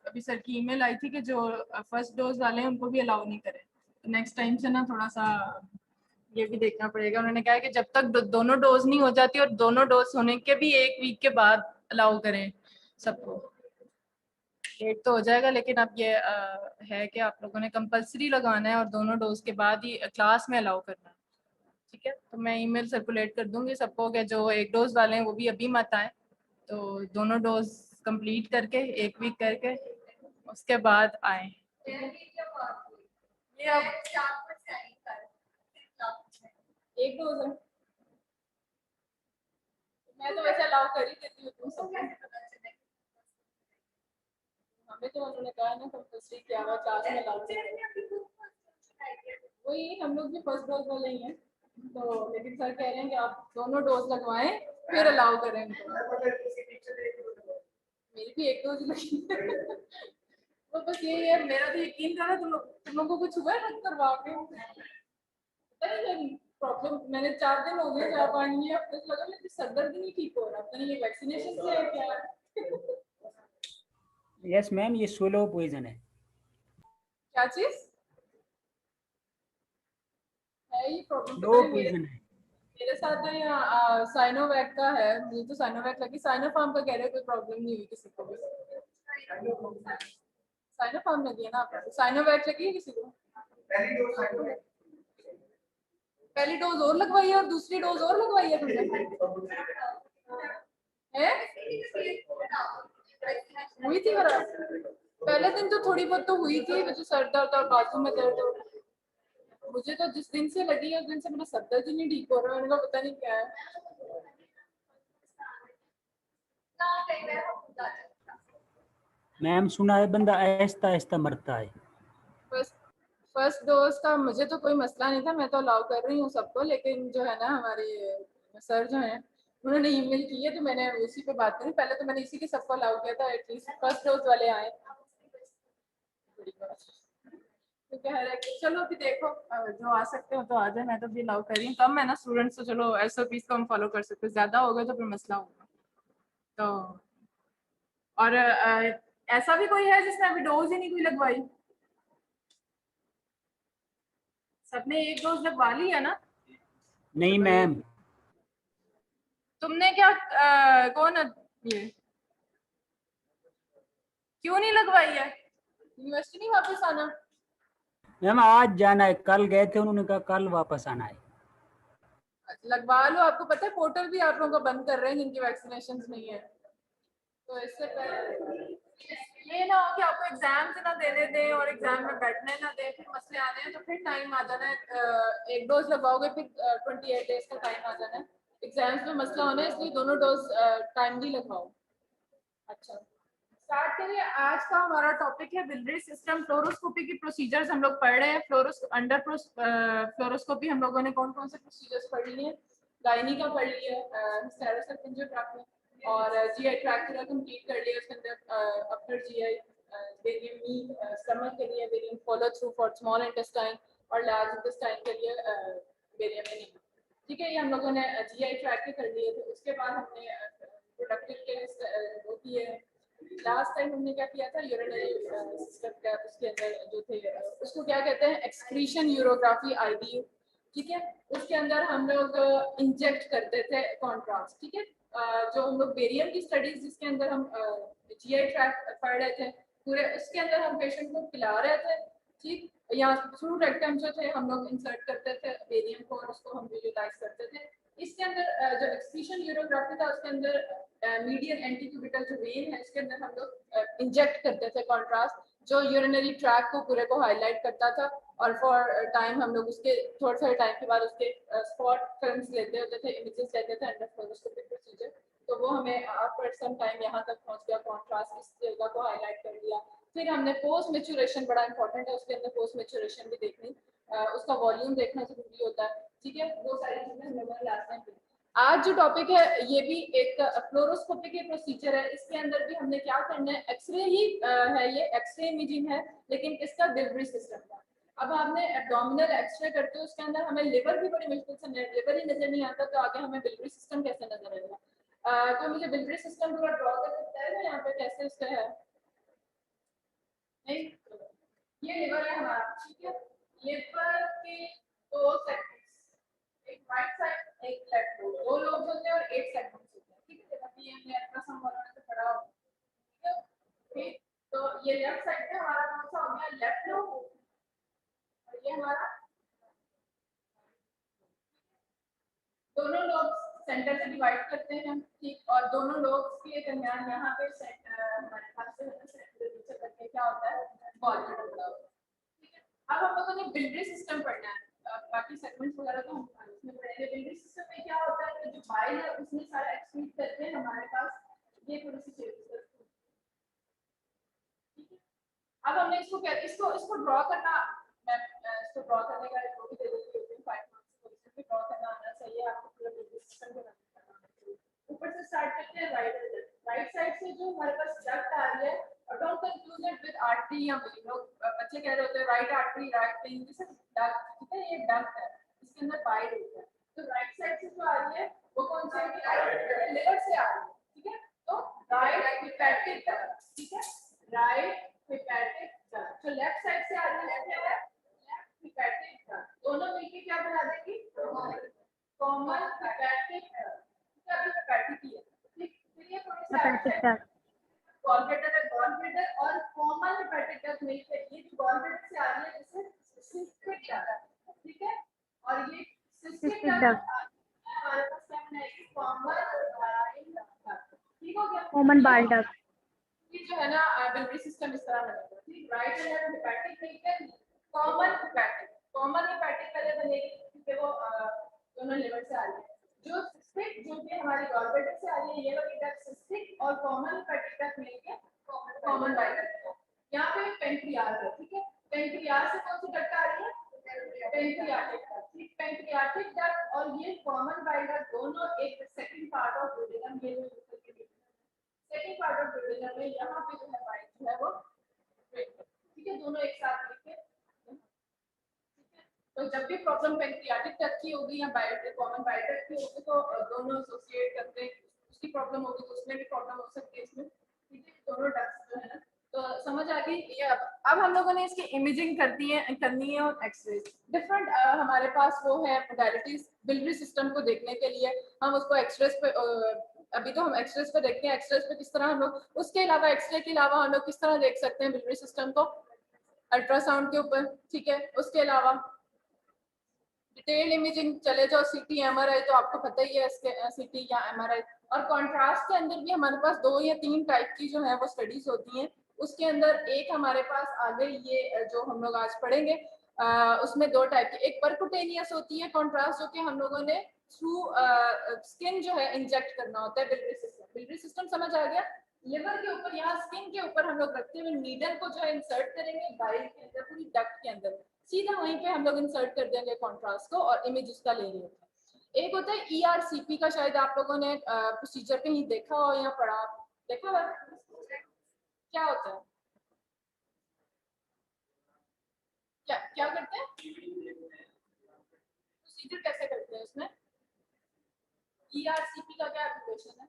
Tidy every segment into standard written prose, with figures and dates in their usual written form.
अभी सर की ईमेल आई थी कि जो फर्स्ट डोज वाले हैं उनको भी अलाउ नहीं करें, तो नेक्स्ट टाइम से ना थोड़ा सा ये भी देखना पड़ेगा। उन्होंने कहा है कि जब तक दोनों डोज नहीं हो जाती और दोनों डोज होने के भी 1 वीक के बाद अलाउ करें सबको। लेट तो हो जाएगा, लेकिन अब ये है कि आप लोगों ने कंपलसरी लगाना है और दोनों डोज के बाद ही क्लास में अलाउ करना है। ठीक है, तो मैं ईमेल सर्कुलेट कर दूंगी सबको कि जो 1 डोज वाले हैं वो भी अभी मत आए, तो दोनों डोज कंप्लीट करके 1 वीक करके उसके बाद आए। ये अब 1 डोज है, मैं तो वैसे अलाउ कर ही देती हूँ तुम सब। हमें तो उन्होंने कहा ना कंपल्सरी किया हुआ क्लास में अलाउ करें। वही हम लोग भी फर्स्ट डोज वाले ही हैं, तो लेकिन सर कह रहे हैं कि आप दोनों डोज लगवाएं फिर अलाउ करें उनको। मेरी भी 1 डोज लगी तो बस यही है, मेरा तो यकीन था ना तुम लोगों को कुछ हुआ है मत करवा के। प्रॉब्लम मैंने 4 दिन हो गए, 4-5 हफ्ते से लगा, मेरे सर दर्द नहीं ठीक हो रहा, पता नहीं ये वैक्सीनेशन से है क्या। यस मैम, ये सोलो पॉइजन है। क्या चीज है ये प्रॉब्लम? लो पॉइजन है। मेरे साथ तो यहाँ साइनोवैक का है, मुझे तो साइनोवैक लगी, साइनोफार्म का कह रहे हैं कोई प्रॉब्लम नहीं हुई किसी को भी। साइनोफार्म लगी है ना आपको? साइनोवैक लगी है किसी को? पहली डोज और लगवाई है और दूसरी डोज और लगवाई है तुमने? है हुई थी खराब? पहले दिन तो थोड़ी बहुत तो हुई थी, मुझे सर दर्द और बाजू में दर्द हो। मुझे तो जिस दिन से लगी है उस दिन से मेरा सर दर्द ही नहीं ठीक हो रहा, मैंने पता नहीं क्या है। मैम सुना है बंदा आहिस्ता आहिस्ता मरता है। फर्स्ट डोज का मुझे तो कोई मसला नहीं था, मैं तो अलाउ कर रही हूँ सबको, लेकिन जो है ना हमारे सर जो हैं उन्होंने ईमेल की है तो मैंने उसी पे बात करी। पहले तो मैंने इसी के सबको अलाउ किया था, एटलीस्ट फर्स्ट डोज वाले आए। क्योंकि हर एक, चलो अभी देखो जो आ सकते हो तो आ जाए, मैं तो भी अलाउ कर रही हूँ। कम है ना स्टूडेंट्स, तो चलो एसओपीज को हम फॉलो कर सकते हैं, ज्यादा हो गए तो फिर मसला होगा। तो और ऐसा भी कोई है जिसने अभी डोज ही नहीं कोई लगवाई? सबने 1 डोज लगवा ली है ना? नहीं मैम। तुमने क्या कौन ये क्यों नहीं लगवाई है? यूनिवर्सिटी नहीं वापस आना? मैम आज जाना है, कल गए थे, उन्होंने कहा कल वापस आना है। लगवा लो, आपको पता है पोर्टल भी आप लोगों का बंद कर रहे हैं जिनकी वैक्सीनेशन नहीं है। तो इससे पहले ये ना हो कि आपको एग्जाम से ना देने दें और एग्जाम में बैठने ना दें, फिर मसले आने हैं, तो फिर टाइम आ जाना है। 1 डोज लगवाओगे फिर 28 डेज का टाइम आ जाना है, एग्जाम्स में मसला होना है, इसलिए दोनों डोज टाइमली लगवाओ। अच्छा स्टार्ट करिए। आज का हमारा टॉपिक है बिलियरी सिस्टम। फ्लोरोस्कोपी की प्रोसीजर्स हम लोग पढ़ रहे हैं। फ्लोरोस्कोपी हम लोगों ने कौन कौन से प्रोसीजर्स पढ़ लिए हैं? गायनी का पढ़ लिया, हिस्टेरोसल्फिंजियोग्राफी, और जीआई ट्रैक्ट का कंप्लीट कर लिया। उसके अंदर upper GI, barium meal, stomach के लिए barium follow through for small intestine, और लार्ज इंटेस्टाइन के लिए बेरियम एनीमा। ठीक है, ये हम लोगों ने जीआई ट्रैक्ट कर लिए थे। उसके बाद हमने प्रोडक्टिव के होती है। लास्ट टाइम हमने क्या किया था, यूरिनरी सिस्टम का, उसके अंदर जो थे उसको क्या कहते हैं, एक्सक्रीशन यूरोग्राफी, आईबीयू। ठीक है, उसके अंदर हम लोग इंजेक्ट करते थे कॉन्ट्रास्ट। ठीक है, जो हम लोग बेरियम की स्टडीज जिसके अंदर हम जीआई ट्रैक्ट पढ़ रहे थे पूरे, उसके अंदर हम पेशेंट को पिला रहे थे। ठीक, या थ्रू रेक्टम जो थे हम लोग इंसर्ट करते थे बेरियम को और उसको हम विजुअलाइज करते थे। इसके अंदर जो एक्सक्रीशन यूरोग्राफी था उसके अंदर मीडियन एंटीक्यूबिटल जो वेन है उसके अंदर हम लोग इंजेक्ट करते थे कॉन्ट्रास्ट, जो यूरिनरी ट्रैक को पूरे को हाईलाइट करता था। और फॉर टाइम हम लोग उसके थोड़े थोड़े टाइम के बाद उसके स्पॉट फिल्म्स लेते होते थे, इमेजेस लेते थे अंडर फ्लोरोस्कोपिक प्रोसीजर। तो वो हमें आफ्टर सम टाइम यहाँ तक पहुँच गया, कॉन्ट्रास्ट इस जगह को हाईलाइट कर दिया। फिर हमने पोस्ट मेचुरेशन, बड़ा इंपॉर्टेंट है उसके अंदर पोस्ट मेचुरेशन भी देखनी, उसका वॉल्यूम देखना जरूरी होता है। ठीक है, वो सारी चीजें हम लोगों ने लास्ट टाइम की। आज जो टॉपिक है ये भी एक फ्लोरोस्कोपी के प्रोसीजर है। इसके अंदर भी हमने क्या करना है, एक्सरे ही है, ये एक्सरे इमेजिंग है, लेकिन इसका डिलीवरी सिस्टम का। अब हमने एब्डोमिनल एक्सरे करते हो, उसके अंदर हमें लिवर भी बड़ी मुश्किल से, लिवर ही नजर नहीं आता, तो आगे हमें डिलीवरी सिस्टम कैसे नजर आएगा। तो मुझे डिलीवरी सिस्टम पूरा ड्रॉ कर सकता है ना यहाँ पे, कैसे इसका है, नहीं ये लिवर है हमारा, ठीक है। लिवर के दो सेगमेंट्स, एक राइट साइड एक लेफ्ट, दो लोब होते हैं और एक सेगमेंट होते हैं, ठीक है। जैसे ये हमने अल्ट्रासाउंड वालों से पढ़ा होगा, ठीक है। ठीक, तो ये लेफ्ट साइड पे हमारा कौन सा हो गया, लेफ्ट लोब, और ये हमारा दोनों लोब सेंटर से डिवाइड करते हैं, ठीक। और दोनों लोब्स के दरमियान यहाँ पे हमारे पास नीचे करके क्या होता है, गॉलब्लैडर होता है, ठीक है। अब हम लोगों ने बिलियरी सिस्टम पढ़ना है, बाकी सेगमेंट्स वगैरह तो हम इसमें पढ़ेंगे। बिलियरी सिस्टम में क्या होता है कि जो बाइल है उसमें सारा एक्सक्रीट करके हमारे पास ये थोड़ी सी चेंजेस, ठीक है। अब हमने इसको क्या, इसको ड्रॉ करना, मैं इसको ड्रॉ करने का एक वो भी दे देती हूँ 5 मार्क्स को, इसको भी ड्रॉ करना आना चाहिए आपको, पूरा बिलियरी सिस्टम को करना चाहिए। ऊपर से स्टार्ट करते हैं राइट साइड से जो हमारे पास डक्ट आ रही है, और don't confuse it with artery या वेन। लोग बच्चे कह रहे होते हैं right artery right when, this is duct, ठीक है, ये डक्ट है, इसके अंदर पाइप होता है। तो राइट साइड से जो आ रही है वो कौन सी है, लिवर से आ रही है, ठीक है। तो राइट हेपेटिक डक्ट, ठीक है, राइट हेपेटिक डक्ट। तो लेफ्ट साइड से आ रही है क्या है, लेफ्ट हेपेटिक डक्ट, दोनों मिलके क्या बना देंगी, कॉमन हेपेटिक डक्ट, क्या भी हेपेटिक ही है, ठीक। फिर ये थोड़ी सी हेपेटिक डक्ट, गॉलब्लैडर है, गॉलब्लैडर और कॉमन हेपेटिक डक्ट मिलकर ये जो गॉलब्लैडर से आ रही है जिसे सिस्टिक डक्ट, ठीक है। और ये सिस्टिक सिस्टिक डक्ट डक्ट, हमारे पास क्या बनाएगी, कॉमन बाइल डक्ट, ठीक हो गया। कॉमन बाइल डक्ट, ये जो है ना बिलियरी सिस्टम इस तरह बनेगा, ठीक। राइट एंड लेफ्ट हेपेटिक मिलकर कॉमन हेपेटिक, कॉमन हेपेटिक पहले बनेगी क्योंकि वो दोनों लिवर से आ रही है। जो सिस्टिक जो कि हमारी गॉलब्लैडर से आ रही है, ये वाली डक्ट सिस्टिक और कॉमन हेपेटिक डक्ट मिलके कॉमन बाइल डक्ट। यहाँ पे पेंक्रियाज है, ठीक है। पेंक्रियाज से कौन सी डक्ट आ रही है, पेंक्रियाटिक डक्ट, ठीक। पेंक्रियाटिक डक्ट और ये कॉमन बाइल डक्ट दोनों एक सेकंड पार्ट ऑफ ड्यूडेनम, ये सेकंड पार्ट ऑफ ड्यूडेनम में यहाँ पे जो है बाइल जो है वो, ठीक है, दोनों एक साथ मिलके, ठीक है। तो जब भी प्रॉब्लम पेंक्रियाटिक डक्ट की होगी या बाइल कॉमन बाइल डक्ट की होगी तो दोनों एसोसिएट करते हैं, उसकी प्रॉब्लम होगी तो उसमें भी प्रॉब्लम हो सकती है इसमें, ठीक है। दोनों डक्ट्स जो है ना, तो समझ आ गई ये। अब हम लोगों ने इसकी इमेजिंग करनी है और एक्सरे डिफरेंट हमारे पास वो है मोडालिटीज बिलियरी सिस्टम को देखने के लिए। हम उसको एक्सरेस पे अभी तो हम एक्सरेस पे देखते हैं, एक्सरेस पे किस तरह हम लोग, उसके अलावा एक्सरे के अलावा हम लोग किस तरह देख सकते हैं बिलियरी सिस्टम को, अल्ट्रासाउंड के ऊपर, ठीक है। उसके अलावा डिटेल इमेजिंग चले जाओ, सीटी एमआरआई तो आपको पता ही है, इसके सीटी या एमआरआई। और कॉन्ट्रास्ट के अंदर भी हमारे पास 2 या 3 टाइप की जो है वो स्टडीज होती हैं। उसके अंदर एक हमारे पास आ गई ये जो हम लोग आज पढ़ेंगे, उसमें 2 टाइप की, एक परकुटेनियस होती है कॉन्ट्रास्ट, जो कि हम लोगों ने थ्रू स्किन जो है इंजेक्ट करना होता है। बिलियरी सिस्टम समझ आ गया। लिवर के ऊपर, यहाँ स्किन के ऊपर हम लोग रखते हुए नीडल को जो है इंसर्ट करेंगे बाइल के अंदर, पूरी डक्ट के अंदर, सीधा वहीं पे हम लोग इंसर्ट कर देंगे कॉन्ट्रास्ट को और इमेज उसका ले रहे होते हैं। एक होता है ERCP का, शायद आप लोगों ने प्रोसीजर कहीं देखा हो या पढ़ा, देखा हुआ क्या होता है, क्या क्या करते हैं, प्रोसीजर कैसे करते हैं उसमें, ERCP का क्या एप्लीकेशन है,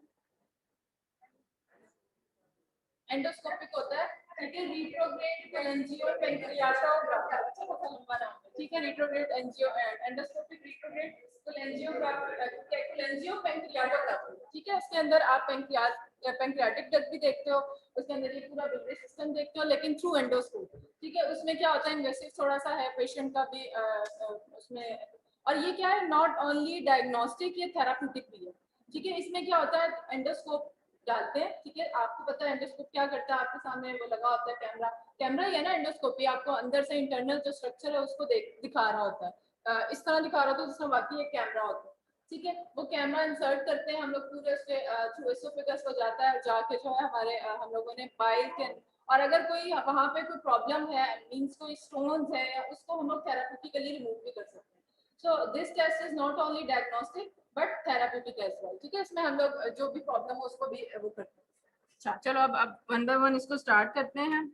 एंडोस्कोपिक होता है, ठीक है। रिट्रोग्रेड कोलेंजियो पेंक्रियाटोग्राफी, अच्छा बहुत लंबा नाम है, ठीक है। रिट्रोग्रेड एंजियो एंडोस्कोपिक रिट्रोग्रेड कोलेंजियो पेंक्रियाटोग्राफी, ठीक है। इसके अंदर आप पेंक्रियाटिक डक्ट भी देखते हो, उसके अंदर ये पूरा बिलियरी सिस्टम देखते हो, लेकिन थ्रू एंडोस्कोप, ठीक है। उसमें क्या होता है, इन्वेसिव थोड़ा सा है, पेशेंट का भी उसमें, और ये क्या है, नॉट ओनली डायग्नोस्टिक, ये थेराप्यूटिक भी है, ठीक है। इसमें क्या होता है, एंडोस्कोप डालते हैं, ठीक है। आपको पता है एंडोस्कोप क्या करता है, आपके सामने वो लगा होता है कैमरा, कैमरा ही है ना एंडोस्कोपी, आपको अंदर से इंटरनल जो स्ट्रक्चर है उसको दिखा रहा होता है, इस तरह दिखा रहा होता है जिसमें बाकी एक कैमरा होता है, ठीक है। वो कैमरा इंसर्ट करते हैं हम लोग, पूरे उसके थ्रू एसोफेगस को जाता है, जाके जो है हमारे हम लोगों ने बाइल के, और अगर कोई वहाँ पे कोई प्रॉब्लम है, मींस कोई स्टोन्स है, उसको हम लोग थेराप्यूटिकली रिमूव भी कर सकते हैं। So this test is not only diagnostic but therapeutic as well. ठीक है, इसमें हम लोग जो भी प्रॉब्लम हो उसको भी वो करते हैं. अच्छा, चलो अब वन बाय वन इसको स्टार्ट करते हैं.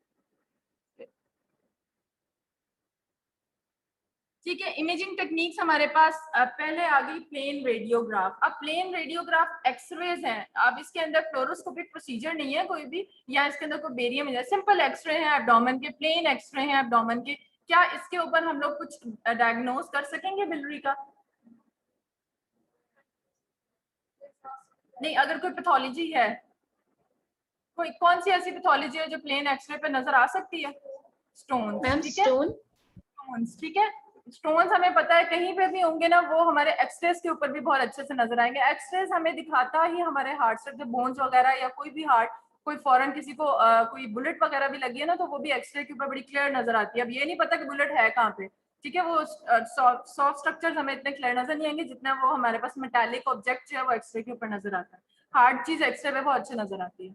ठीक है, इमेजिंग टेक्निक्स हमारे पास पहले आ गई प्लेन रेडियोग्राफ. अब प्लेन रेडियोग्राफ एक्सरेज हैं. अब इसके अंदर फ्लोरोस्कोपिक प्रोसीजर नहीं है कोई भी, या इसके अंदर कोई बेरियम है. सिंपल एक्सरे हैं एब्डोमेन के, प्लेन एक्सरे हैं एब्डोमेन के. क्या इसके ऊपर हम लोग कुछ डायग्नोज कर सकेंगे बिलियरी का? नहीं, अगर कोई पैथोलॉजी है, कोई कौन सी ऐसी पैथोलॉजी है जो प्लेन एक्सरे पे नजर आ सकती है? स्टोन. ठीक है, स्टोन्स. ठीक है, स्टोन्स हमें पता है कहीं पे भी होंगे ना, वो हमारे एक्सरेज के ऊपर भी बहुत अच्छे से नजर आएंगे. एक्सरेज हमें दिखाता ही हमारे हार्ट से, जो बोन्स वगैरह या कोई भी हार्ट, कोई फॉरन किसी को कोई बुलेट वगैरह भी लगी है ना, तो वो भी एक्सरे के ऊपर बड़ी क्लियर नजर आती है. अब ये नहीं पता कि बुलेट है कहाँ पे. ठीक है, वो सॉफ्ट स्ट्रक्चर्स हमें इतने क्लियर नजर नहीं आएंगे जितना वो हमारे पास मेटालिक ऑब्जेक्ट जो है वो एक्सरे के ऊपर नजर आता है. हार्ड चीज एक्सरे पे बहुत अच्छे नजर आती है.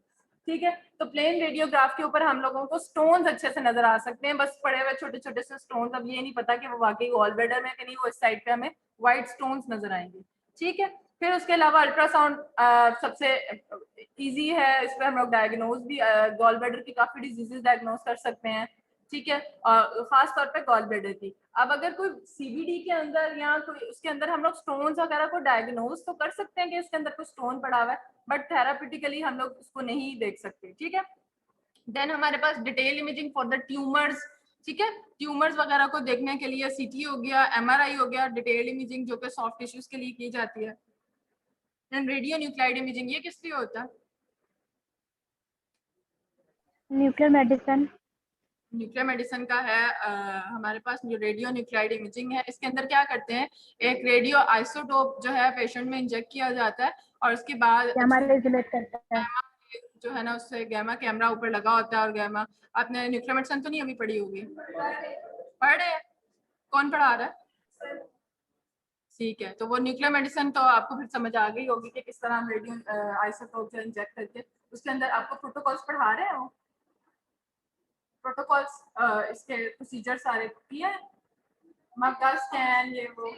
ठीक है, तो प्लेन रेडियोग्राफ के ऊपर हम लोगों को स्टोन्स अच्छे से नजर आ सकते हैं, बस पड़े हुए छोटे छोटे से स्टोन्स. अब ये नहीं पता कि वो वाकई गॉल ब्लैडर में कि नहीं, वो इस साइड पे हमें व्हाइट स्टोन्स नजर आएंगे. ठीक है, फिर उसके अलावा अल्ट्रासाउंड सबसे इजी है. इस पर हम लोग डायग्नोज भी गॉल ब्लैडर की काफी डिजीजेस डायग्नोज कर सकते हैं. ठीक है, खास तौर पे गॉल ब्लैडर की. अब अगर कोई सीबीडी के अंदर या कोई उसके अंदर हम लोग स्टोन्स वगैरह को डायग्नोज तो कर सकते हैं कि इसके अंदर कोई स्टोन पड़ा हुआ है, बट थेरापिटिकली हम लोग उसको नहीं देख सकते. ठीक है, देन हमारे पास detail imaging for the tumours. ठीक है, ट्यूमर्स वगैरह को देखने के लिए सीटी हो गया, एमआरआई हो गया, डिटेल इमेजिंग जो कि सॉफ्ट टिश्यूज के लिए की जाती है. देन रेडियो न्यूक्लाइड इमेजिंग, ये किस लिए होता है? Nuclear medicine. न्यूक्लियर मेडिसिन का है. हमारे पास जो रेडियो न्यूक्लाइड इमेजिंग है, इसके अंदर क्या करते हैं, एक रेडियो आइसोटोप जो है पेशेंट में इंजेक्ट किया जाता है, और उसके बाद रेगुलेट करता है जो है ना, उससे गैमा कैमरा ऊपर लगा होता है. और गैमा, आपने न्यूक्लियर मेडिसिन तो नहीं अभी पढ़ी होगी? पढ़ रहे हैं? कौन पढ़ा रहा है? ठीक है, तो वो न्यूक्लियर मेडिसिन तो आपको फिर समझ आ गई होगी कि किस तरह हम रेडियो आइसोटोप जो इंजेक्ट करके उसके अंदर. आपको प्रोटोकॉल्स पढ़ा रहे हैं वो प्रोटोकॉल्स, इसके प्रोसीजर सारे किए, मग्गा स्कैन, ये वो.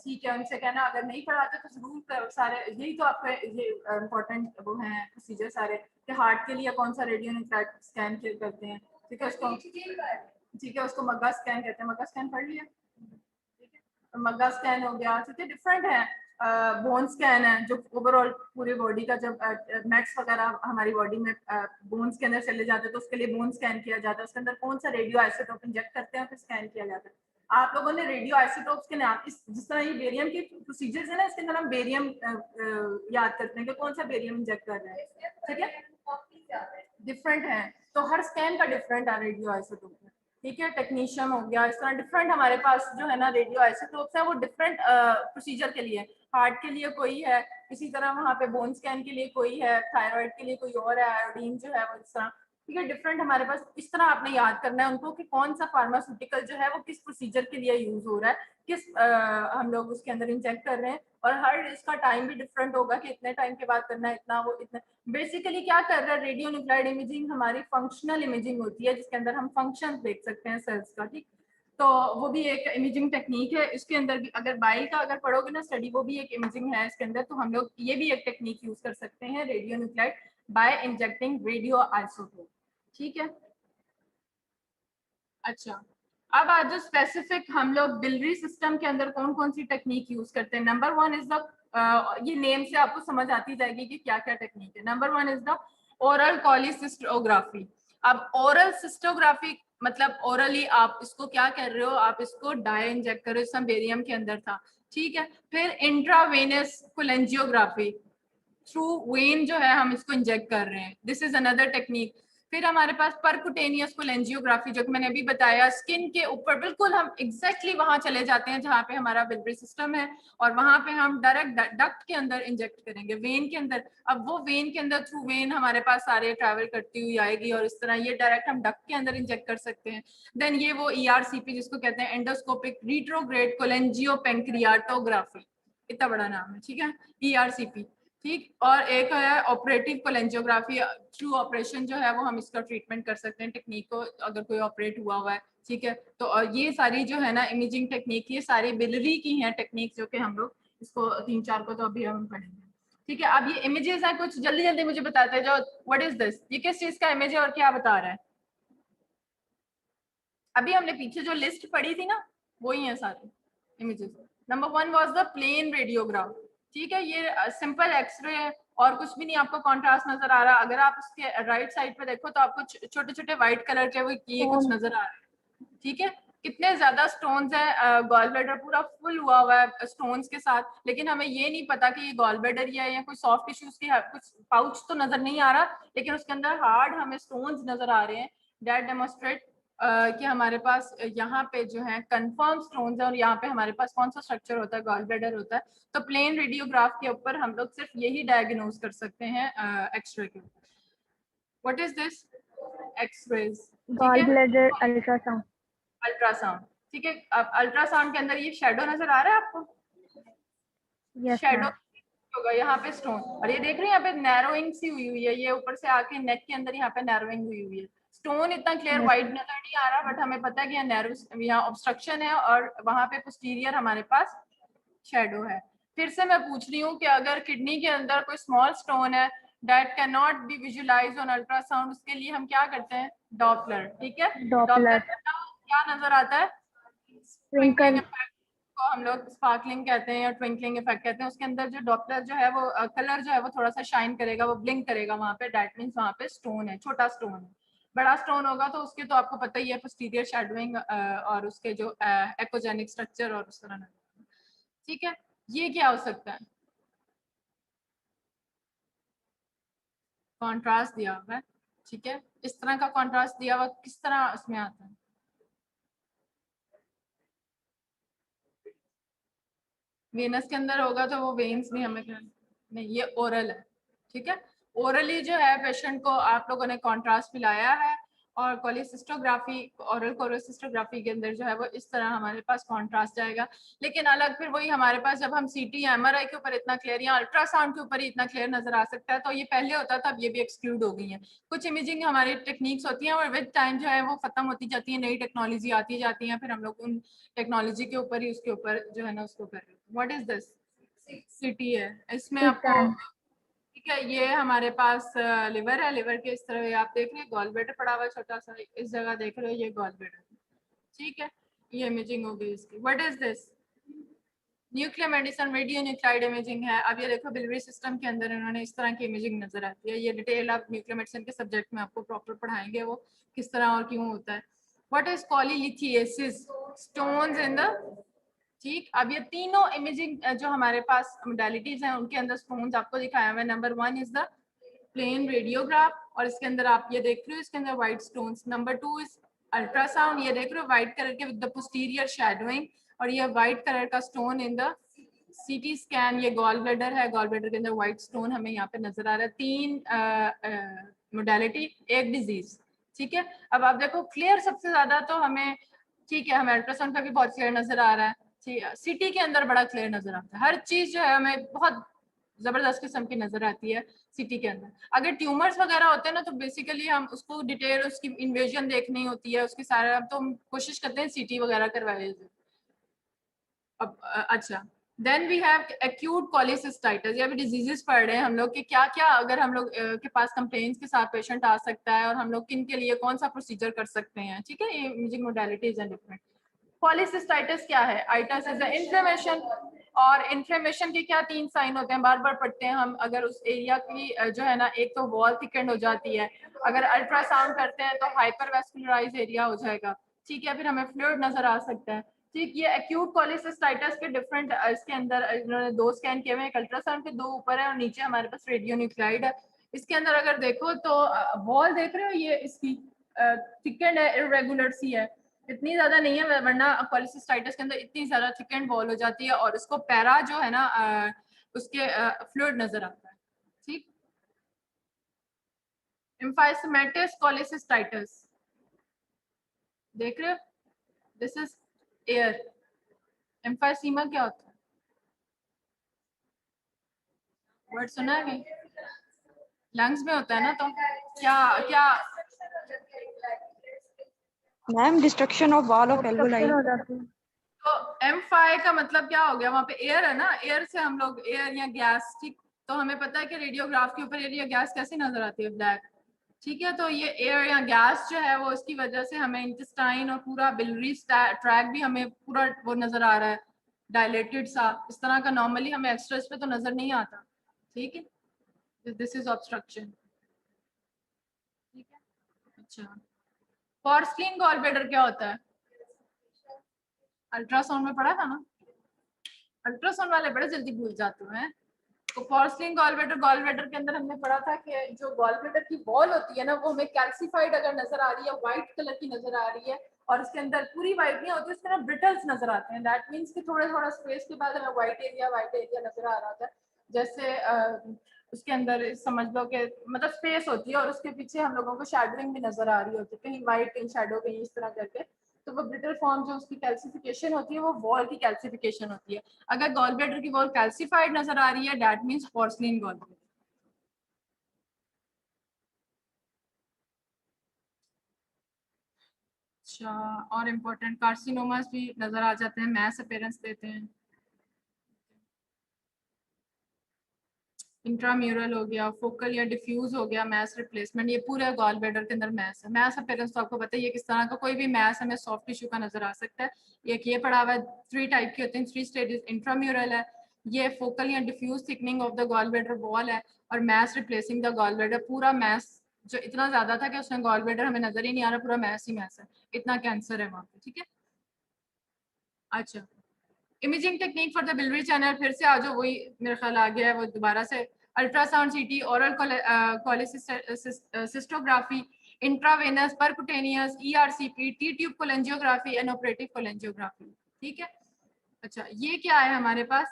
ठीक है, उनसे कहना अगर नहीं पढ़ाते तो जरूर सारे, यही तो आपके ये इम्पोर्टेंट वो हैं प्रोसीजर सारे, कि हार्ट के लिए कौन सा रेडियो न्यूक्लाइड स्कैन करते हैं. ठीक है, उसको, ठीक है, उसको मग्गा स्कैन कहते हैं. मग्गा स्कैन पढ़ लिया? ठीक है, तो मग्गा स्कैन हो गया. ठीक है, डिफरेंट है. बोन स्कैन है जो ओवरऑल पूरी बॉडी का, जब नेट्स वगैरह हमारी बॉडी में बोन्स के अंदर चले जाते हैं तो उसके लिए बोन स्कैन किया जाता है. उसके अंदर कौन सा रेडियो आइसोटोप इंजेक्ट करते हैं फिर स्कैन किया जाता है. आप लोगों ने रेडियो आइसोटोप्स के नाम, जिस तरह ये बेरियम की प्रोसीजर्स है ना, इसके अंदर हम बेरियम याद करते हैं कि कौन सा बेरियम इंजेक्ट कर रहे हैं. ठीक है, डिफरेंट है, तो हर स्कैन का डिफरेंट है रेडियो आइसोटोप में. ठीक है, टेक्नीशियन हो गया, इस तरह डिफरेंट हमारे पास जो है ना रेडियो आइसोटोप्स है, वो डिफरेंट प्रोसीजर के लिए. हार्ट के लिए कोई है, इसी तरह वहाँ पे बोन स्कैन के लिए कोई है, थायराइड के लिए कोई और है, आयोडीन जो है वो इस तरह. ठीक है, डिफरेंट हमारे पास. इस तरह आपने याद करना है उनको कि कौन सा फार्मास्यूटिकल जो है वो किस प्रोसीजर के लिए यूज हो रहा है, किस हम लोग उसके अंदर इंजेक्ट कर रहे हैं. और हर इसका टाइम भी डिफरेंट होगा कि इतने टाइम के बाद करना है, इतना वो इतना. बेसिकली क्या कर रहा है, रेडियो न्यूक्लाइड इमेजिंग हमारी फंक्शनल इमेजिंग होती है, जिसके अंदर हम फंक्शन देख सकते हैं सेल्स का. ठीक, तो वो भी एक इमेजिंग टेक्निक है. इसके अंदर भी अगर बाइल का अगर पढ़ोगे ना स्टडी, वो भी एक इमेजिंग है इसके अंदर. तो हम लोग ये भी एक टेक्निक यूज कर सकते हैं, radio nuclide by injecting radio isotope. ठीक है, अच्छा, अब आज स्पेसिफिक हम लोग बिलियरी सिस्टम के अंदर कौन कौन सी टेक्निक यूज करते हैं. नंबर वन इज द, ये नेम से आपको समझ आती जाएगी कि क्या क्या टेक्निक है. Number one is the oral cholecystography. अब ओरल सिस्टोग्राफी मतलब ओरली आप इसको क्या कर रहे हो, आप इसको डाई इंजेक्ट कर रहे हो, बेरियम के अंदर था. ठीक है, फिर इंट्रावेनस कोलेंजियोग्राफी, थ्रू वेन जो है हम इसको इंजेक्ट कर रहे हैं, दिस इज अनदर टेक्निक. फिर हमारे पास परकुटेनियस कोलेंजियोग्राफी, जो कि मैंने अभी बताया, स्किन के ऊपर बिल्कुल हम एग्जैक्टली वहां चले जाते हैं जहाँ पे हमारा बिलियरी सिस्टम है, और वहां पे हम डायरेक्ट डक्ट के अंदर इंजेक्ट करेंगे, वेन के अंदर. अब वो वेन के अंदर थ्रू वेन हमारे पास सारे ट्रैवल करती हुई आएगी, और इस तरह ये डायरेक्ट हम डक्ट के अंदर इंजेक्ट कर सकते हैं. देन ये वो ERCP जिसको कहते हैं, एंडोस्कोपिक रिट्रोग्रेड कोलेंजियो पेंक्रियाटोग्राफी, इतना बड़ा नाम है. ठीक है, ERCP. ठीक, और एक है ऑपरेटिव कोलेंजियोग्राफी, थ्रू ऑपरेशन जो है वो हम इसका ट्रीटमेंट कर सकते हैं, टेक्निक को, अगर कोई ऑपरेट हुआ है ठीक है। तो और ये सारी जो है ना इमेजिंग टेक्निक, ये सारी बिलरी की हैं टेक्निक, जो कि हम लोग इसको 3-4 को तो अभी हम पढ़ेंगे। ठीक है, अब ये इमेजेस हैं कुछ, जल्दी जल्दी मुझे बताते हैं। जो व्हाट इज दिस, ये किस चीज का इमेज है और क्या बता रहा है? अभी हमने पीछे जो लिस्ट पढ़ी थी ना, वही है सारे images. Number 1 was the plain radiograph. ठीक है, ये सिंपल एक्सरे है और कुछ भी नहीं, आपको कॉन्ट्रास्ट नजर आ रहा है। अगर आप उसके राइट साइड पे देखो तो आपको छोटे छोटे व्हाइट कलर के वो ये कुछ नजर आ रहे हैं। ठीक है, कितने ज्यादा स्टोन्स है, गॉल ब्लैडर पूरा फुल हुआ है स्टोन्स के साथ, लेकिन हमें ये नहीं पता कि ये गॉल ब्लैडर ही है या कोई सॉफ्ट टिश्यूज की कुछ पाउच तो नजर नहीं आ रहा, लेकिन उसके अंदर हार्ड हमें स्टोन्स नजर आ रहे हैं। दैट डेमोन्स्ट्रेट कि हमारे पास यहाँ पे जो है कंफर्म स्टोन्स है, और यहाँ पे हमारे पास कौन सा स्ट्रक्चर होता है, गॉल ब्लैडर होता है। तो प्लेन रेडियोग्राफ के ऊपर हम लोग सिर्फ यही डायग्नोज कर सकते हैं एक्सरे के ऊपर। What is this? एक्सरेज। ठीक गॉल है, ब्लैडर अल्ट्रासाउंड। अल्ट्रासाउंड। ठीक है, अब अल्ट्रासाउंड के अंदर ये शेडो नजर आ रहा है आपको? Yes shadow ma'am. होगा यहाँ पे स्टोन, और ये देख रहे हैं यहाँ पे नैरोइंग सी हुई हुई है, ये ऊपर से आके नेक के अंदर यहाँ पे नैरोइंग हुई हुई है। स्टोन इतना क्लियर यस वाइट नजर नहीं आ रहा, बट हमें पता है कि यहाँ नैरो, यहाँ ऑब्स्ट्रक्शन है और वहां पे पोस्टीरियर हमारे पास शेडो है। फिर से मैं पूछ रही हूँ कि अगर किडनी के अंदर कोई स्मॉल स्टोन है that can not be visualise on ultrasound, उसके लिए हम क्या करते हैं? डॉपलर। ठीक है, डॉपलर डॉपलर। क्या नजर आता है? Twinkling twinkle. इफेक्ट को हम लोग स्पार्कलिंग कहते हैं या ट्विंकलिंग इफेक्ट कहते हैं। उसके अंदर जो डॉपलर जो है वो कलर जो है वो थोड़ा सा शाइन करेगा, वो ब्लिंक करेगा वहां पे, दैट मींस वहां पे स्टोन है, छोटा स्टोन है। बड़ा स्टोन होगा तो उसके तो आपको पता ही है, पोस्टीरियर शैडोइंग और उसके जो एकोजेनिक स्ट्रक्चर और उस तरह। ठीक है, ये क्या हो सकता है? कॉन्ट्रास्ट दिया हुआ है। ठीक है, इस तरह का कॉन्ट्रास्ट दिया हुआ किस तरह उसमें आता है? वेनस के अंदर होगा तो वो वेन्स भी हमें नहीं, ये ओरल है। ठीक है, ओरली जो है पेशेंट को आप लोगों ने कॉन्ट्रास्ट पिलाया है, और कोलिसिस्टोग्राफी, ओरल कोलिसिस्टोग्राफी के अंदर जो है वो इस तरह हमारे पास कॉन्ट्रास्ट जाएगा। लेकिन अलग फिर वही हमारे पास जब हम सीटी या एमआरआई के ऊपर इतना क्लियर या अल्ट्रासाउंड के ऊपर ही इतना क्लियर नजर आ सकता है, तो ये पहले होता था, अब ये भी एक्सक्लूड हो गई है। कुछ इमेजिंग हमारी टेक्निक्स होती हैं और विद टाइम जो है वो खत्म होती जाती है, नई टेक्नोलॉजी आती जाती है, फिर हम लोग उन टेक्नोलॉजी के ऊपर ही उसके ऊपर जो है ना उसको कर रहे हैं। What is this? सिटी है, इसमें आपको स्कैन। ठीक है, ये हमारे पास लिवर है, लिवर के इस तरह आप देख रहे हैं गॉल ब्लैडर पड़ा हुआ है छोटा सा, इस जगह देख रहे हो ये गॉल ब्लैडर। ठीक है, ये इमेजिंग हो गई इसकी। What is this? Nuclear medicine, radio nuclide imaging है। अब ये देखो बिलियरी सिस्टम के अंदर इन्होंने इस तरह की इमेजिंग नजर आती है। ये डिटेल आप न्यूक्लियर मेडिसिन के सब्जेक्ट में आपको प्रॉपर पढ़ाएंगे वो किस तरह और क्यों होता है। What is polylithiasis? Stones in the, ठीक, अब ये तीनों इमेजिंग जो हमारे पास मोडालिटीज हैं उनके अंदर स्टोन्स आपको दिखाया हुआ है। Number 1 is the plain radiograph, और इसके अंदर आप ये देख रहे हो इसके अंदर white stones. Number 2 is ultrasound, ये देख रहे हो व्हाइट कलर के विद द पोस्टीरियर शैडोइंग, और ये व्हाइट कलर का stone in the CT scan. ये गॉल ब्लैडर है, गॉल ब्लैडर के अंदर व्हाइट स्टोन हमें यहाँ पे नजर आ रहा है। 3 मोडालिटी, एक डिजीज। ठीक है, अब आप देखो क्लियर सबसे ज्यादा तो हमें, ठीक है, हमें अल्ट्रासाउंड का भी बहुत क्लियर नजर आ रहा है, ठीक है, सिटी के अंदर बड़ा क्लियर नजर आता है, हर चीज जो है हमें बहुत जबरदस्त किस्म की नजर आती है सिटी के अंदर। अगर ट्यूमर्स वगैरह होते हैं ना तो बेसिकली हम उसको डिटेल उसकी इन्वेजन देखनी होती है, उसकी सारा, अब तो हम कोशिश करते हैं सीटी वगैरह करवाए। अब अच्छा, देन वी हैव एक्यूट कॉलिसिस्टाइटिस, ये भी डिजीजेस पढ़ रहे हैं हम लोग कि क्या क्या अगर हम लोग के पास कंप्लेंट्स के साथ पेशेंट आ सकता है और हम लोग किन के लिए कौन सा प्रोसीजर कर सकते हैं। ठीक है, ये इमेजिंग मोडालिटीज हैं डिफरेंट। पॉलीसिस्टाइटिस क्या है? आइटिस इज द इन्फ्लेमेशन, और इन्फ्लेमेशन के क्या 3 साइन होते हैं, बार बार पढ़ते हैं हम। अगर उस एरिया की जो है ना, एक तो वॉल थिकेंड हो जाती है, अगर अल्ट्रासाउंड करते हैं तो हाइपरवेस्कुलराइज एरिया हो जाएगा। ठीक है, फिर हमें फ्लूइड नजर आ सकता है। ठीक, ये एक्यूट कॉलिसिस्टाइटिस के डिफरेंट इसके अंदर इन्होंने 2 स्कैन किए हुए हैं, एक अल्ट्रासाउंड के 2 ऊपर है और नीचे हमारे पास रेडियो न्यूक्लाइड है। इसके अंदर अगर देखो तो वॉल देख रहे हो, ये इसकी थिकेंड है, इरेगुलर सी है, इतनी ज्यादा नहीं है, वरना पॉलिसिस्टाइटिस के अंदर इतनी ज्यादा थिकेंड वॉल हो जाती है और उसको पैरा जो है ना उसके फ्लूइड नजर आता है। ठीक, एम्फाइसेमेटिस कॉलिसिस्टाइटिस देख रहे हो, दिस इज एयर। एम्फाइसीमा क्या होता है? वर्ड सुना है कहीं? लंग्स में होता है ना, तो क्या क्या ma'am destruction of wall of alveoli. Obstruction हो जाती है। तो M5 का मतलब क्या हो गया, वहां पे एयर है ना, एयर से हम लोग एयर या गैस, ठीक, तो हमें पता है कि रेडियोग्राफ के ऊपर एयर या गैस कैसी नजर आती है, ब्लैक, ठीक है। तो ये एयर या गैस जो है वो इसकी वजह से हमें इंटेस्टाइन और पूरा बिलियरी ट्रैक भी हमें पूरा वो नजर आ रहा है, डायलेटेड सा, इस तरह का नॉर्मली हमें एक्सरेस पे तो नजर नहीं आता, ठीक है। दिस इज ऑब्स्ट्रक्शन, ठीक है। अच्छा, पोर्सिलीन गॉलब्लैडर क्या होता है, अल्ट्रासाउंड में पढ़ा था ना, अल्ट्रासाउंड वाले बड़े जल्दी भूल जाते हैं। तो पोर्सिलीन गॉलब्लैडर के अंदर हमने पढ़ा था कि जो गॉलब्लैडर की वॉल होती है ना, वो हमें कैल्सिफाइड अगर नजर आ रही है, व्हाइट कलर की नजर आ रही है, और इसके अंदर पूरी व्हाइट नहीं होती, इसके अंदर ब्रिटल्स नजर आते हैं, दैट मीन्स कि थोड़ा थोड़ा स्पेस के बाद हमें व्हाइट एरिया नजर आ रहा होता है। जैसे उसके अंदर समझ लो कि मतलब स्पेस होती है और उसके पीछे हम लोगों को शेडोइंग भी नजर आ रही होती है, कहीं व्हाइट कहीं शेडो कहीं इस तरह करके। तो वो ब्रिटल फॉर्म जो उसकी कैल्सिफिकेशन होती है वो वॉल की कैल्सिफिकेशन होती है। अगर गॉलब्लैडर की वॉल कैल्सिफाइड नजर आ रही है, दैट मींस पोर्सिलीन गॉलब्लैडर। अच्छा, और इम्पोर्टेंट कार्सिनोमास भी नजर आ जाते हैं, मैस अपीयरेंस देते हैं। इंट्राम्यूरल हो गया, फोकल या डिफ्यूज हो गया, मैस रिप्लेसमेंट, ये पूरे गॉलब्लैडर के अंदर मैस है। मैस अपीयरेंस तो आपको पता है ये किस तरह का, कोई भी मैस हमें सॉफ्ट टिश्यू का नजर आ सकता है। एक ये पड़ा हुआ है, 3 टाइप की होते हैं, 3 स्टेजेस, इंट्राम्यूरल है, ये फोकल या diffuse thickening of the gallbladder wall है, और मैस रिप्लेसिंग द गॉलब्लैडर, पूरा मैस जो इतना ज्यादा था कि उसमें गॉलब्लैडर हमें नजर ही नहीं आ रहा, पूरा मैस ही मैस है, इतना कैंसर है वहाँ पे, ठीक है। अच्छा, imaging technique for the biliary channel, फिर से आज वही मेरे ख्याल आ गया है वो दोबारा से, ultrasound, CT, oral cholecystography, intravenous, percutaneous, ERCP, T tube cholangiography and operative cholangiography, ठीक है। अच्छा, ये क्या है हमारे पास,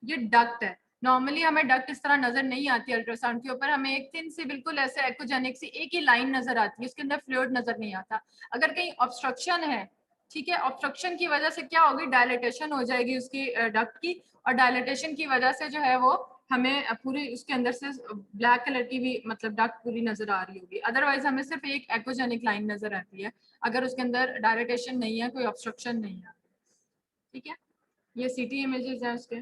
ये डक्ट है। नॉर्मली हमें डक्ट इस तरह नजर नहीं आती अल्ट्रासाउंड के ऊपर, हमें एक थिन सी बिल्कुल ऐसे एक्वाजेनिक सी एक ही लाइन नजर आती है, उसके अंदर फ्लूइड नजर नहीं आता। अगर कहीं ऑब्स्ट्रक्शन है, ठीक है, ऑब्स्ट्रक्शन की वजह से क्या होगी, डायलेटेशन हो जाएगी उसकी डक्ट की, और डायलेटेशन की वजह से जो है वो हमें पूरी उसके अंदर से ब्लैक कलर की भी मतलब डक्ट पूरी नजर आ रही होगी। अदरवाइज हमें सिर्फ एक एक्वाजेनिक लाइन नजर आती है अगर उसके अंदर डायलेटेशन नहीं है, कोई ऑब्स्ट्रक्शन नहीं है, ठीक है। ये सीटी इमेजेस हैं उसके।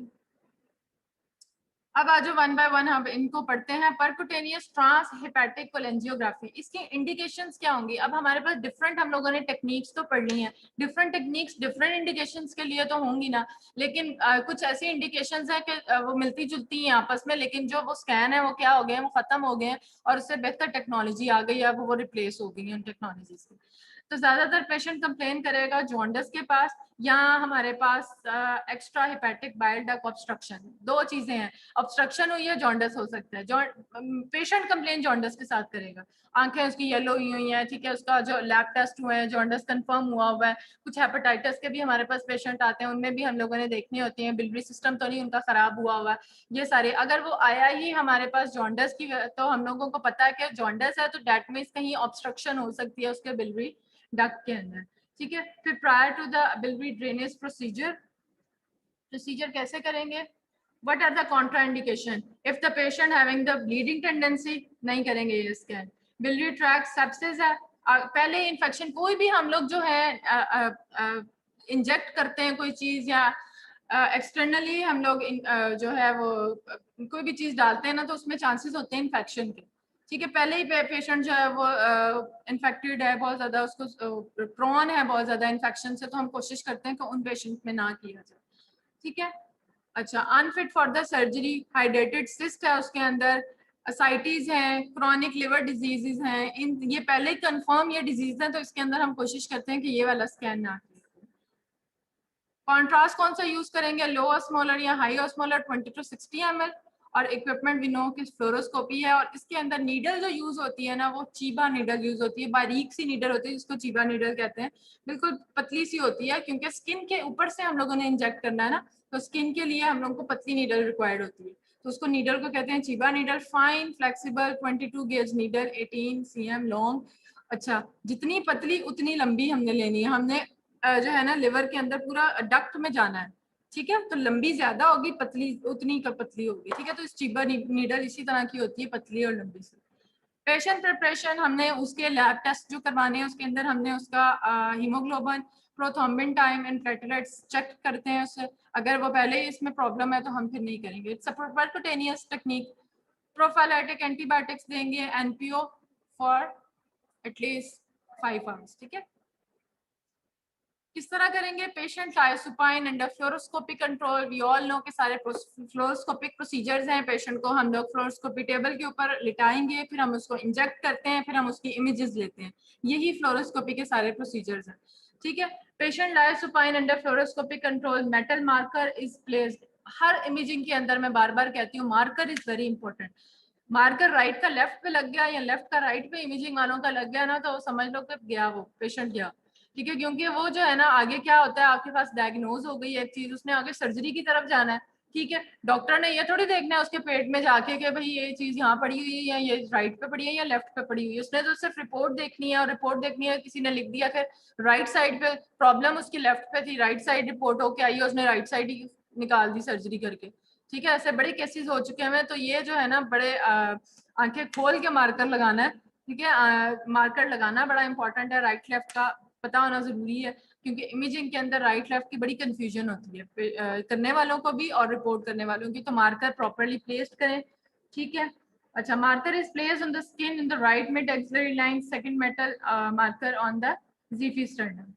अब आज 1 बाय 1 हम इनको पढ़ते हैं। परकुटेनियस ट्रांस हेपेटिक कोलेंजियोग्राफी, इसकी इंडिकेशंस क्या होंगी। अब हमारे पास डिफरेंट हम लोगों ने टेक्निक्स तो पढ़ ली हैं, डिफरेंट टेक्निक्स डिफरेंट इंडिकेशंस के लिए तो होंगी ना, लेकिन कुछ ऐसी इंडिकेशंस है कि वो मिलती जुलती हैं आपस में, लेकिन जो वो स्कैन है वो क्या हो गए हैं, वो खत्म हो गए हैं, और उससे बेहतर टेक्नोलॉजी आ गई है, अब वो रिप्लेस हो गई है उन टेक्नोलॉजी से। तो ज्यादातर पेशेंट कंप्लेन करेगा जॉन्डिस के पास, या हमारे पास extra hepatic bile duct obstruction, दो चीजें हैं, ऑब्स्ट्रक्शन हुई है, जॉन्डिस हो सकता है। पेशेंट कंप्लेन जॉन्डिस के साथ करेगा, आंखें उसकी येलो हुई हैं, ठीक है, उसका जो लैब टेस्ट हुए हैं, जॉन्डिस कंफर्म हुआ हुआ है। कुछ हेपेटाइटिस के भी हमारे पास पेशेंट आते हैं, उनमें भी हम लोगों ने देखनी होती है, बिलियरी सिस्टम तो नहीं उनका खराब हुआ हुआ है, ये सारे। अगर वो आया ही हमारे पास जॉन्डिस की, तो हम लोगों को पता है कि जॉन्डिस है, तो डेट मींस कहीं ऑब्स्ट्रक्शन हो सकती है उसके बिलियरी डक्ट के अंदर, ठीक है। फिर prior to the biliary drainage procedure कैसे करेंगे, what are the contraindication, if the patient having the bleeding tendency, नहीं करेंगे ये स्कैन। बिलियरी ट्रैक्ट सेप्सिस है, पहले इन्फेक्शन, कोई भी हम लोग जो है इंजेक्ट करते हैं कोई चीज, या एक्सटर्नली हम लोग जो है वो कोई भी चीज डालते हैं ना, तो उसमें चांसेस होते हैं इन्फेक्शन के, ठीक है। पहले ही पेशेंट जो है वो इन्फेक्टेड है बहुत ज्यादा, उसको प्रोन है बहुत ज्यादा इन्फेक्शन से, तो हम कोशिश करते हैं कि उन पेशेंट में ना किया जाए, ठीक है। अच्छा, unfit for the surgery, hydrated cyst है उसके अंदर, असाइटीज हैं, क्रॉनिक लिवर डिजीजेज हैं, इन ये पहले ही कंफर्म ये डिजीज है, तो इसके अंदर हम कोशिश करते हैं कि ये वाला स्कैन ना करें। कॉन्ट्रास्ट कौन सा यूज करेंगे, लो ऑस्मोलर या हाई ऑस्मोलर, 20 to 60 ml, और इक्विपमेंट भी नो कि फ्लोरोस्कोपी है, और इसके अंदर नीडल जो यूज होती है ना, वो चीबा नीडल यूज होती है, बारीक सी नीडल होती है जिसको चीबा नीडल कहते हैं, बिल्कुल पतली सी होती है, क्योंकि स्किन के ऊपर से हम लोगों ने इंजेक्ट करना है ना, तो स्किन के लिए हम लोगों को पतली नीडल रिक्वायर्ड होती है, तो उसको नीडल को कहते हैं Chiba needle. Fine flexible 22 gauge needle, 18 cm long. अच्छा, जितनी पतली उतनी लंबी हमने लेनी है, हमने जो है ना लिवर के अंदर पूरा डक्ट में जाना है, ठीक है, तो लंबी ज्यादा होगी, पतली उतनी का पतली होगी, ठीक है। तो इस चीबा नीडल इसी तरह की होती है, पतली और लंबी सी। पेशेंट प्रिपरेशन, हमने उसके लैब टेस्ट जो करवाने हैं उसके अंदर हमने उसका haemoglobin, prothrombin time and platelets check करते हैं उससे। अगर वो पहले ही इसमें प्रॉब्लम है तो हम फिर नहीं करेंगे। It's a percutaneous technique. Prophylactic antibiotics देंगे एनपीओ फॉर एटलीस्ट 5 आवर्स। ठीक है, किस तरह करेंगे? Patient lies supine under fluoroscopic control. We all know के सारे फ्लोरोस्कोपिक प्रोसीजर्स हैं। पेशेंट को हम लोग फ्लोरोस्कोपी टेबल के ऊपर लिटाएंगे, फिर हम उसको इंजेक्ट करते हैं, फिर हम उसकी इमेजेस लेते हैं। यही फ्लोरोस्कोपी के सारे प्रोसीजर्स हैं। ठीक है, patient lies supine under fluoroscopic control, metal marker is placed. Her imaging के अंदर मैं बार बार कहती हूँ marker is very important. Marker right का लेफ्ट पे लग गया या लेफ्ट का राइट पे इमेजिंग वालों का लग गया ना, तो समझ लो कि गया वो पेशेंट गया। ठीक है, क्योंकि वो जो है ना आगे क्या होता है, आपके पास डायग्नोज हो गई है एक चीज, उसने आगे सर्जरी की तरफ जाना है। ठीक है, डॉक्टर ने ये थोड़ी देखना है उसके पेट में जाके कि भाई ये चीज यहाँ पड़ी हुई है या ये राइट पे पड़ी है या लेफ्ट पे पड़ी हुई है। उसने तो सिर्फ रिपोर्ट देखनी है, और रिपोर्ट देखनी है किसी ने लिख दिया कि राइट साइड पे प्रॉब्लम उसकी लेफ्ट पे थी, राइट साइड रिपोर्ट होके आई है, उसने राइट साइड ही निकाल दी सर्जरी करके। ठीक है, ऐसे बड़े केसेस हो चुके हैं। तो ये जो है ना बड़े आंखें खोल के मार्कर लगाना है। ठीक है, मार्कर लगाना बड़ा इंपॉर्टेंट है। राइट लेफ्ट का पता होना जरूरी है, क्योंकि इमेजिंग के अंदर राइट लेफ्ट की बड़ी कंफ्यूजन होती है करने वालों को भी और रिपोर्ट करने वालों की। तो मार्कर प्रॉपर्ली प्लेस्ड करें। ठीक है, अच्छा, marker is placed on the skin in the right mid axillary line, second metal marker on the xiphisternum.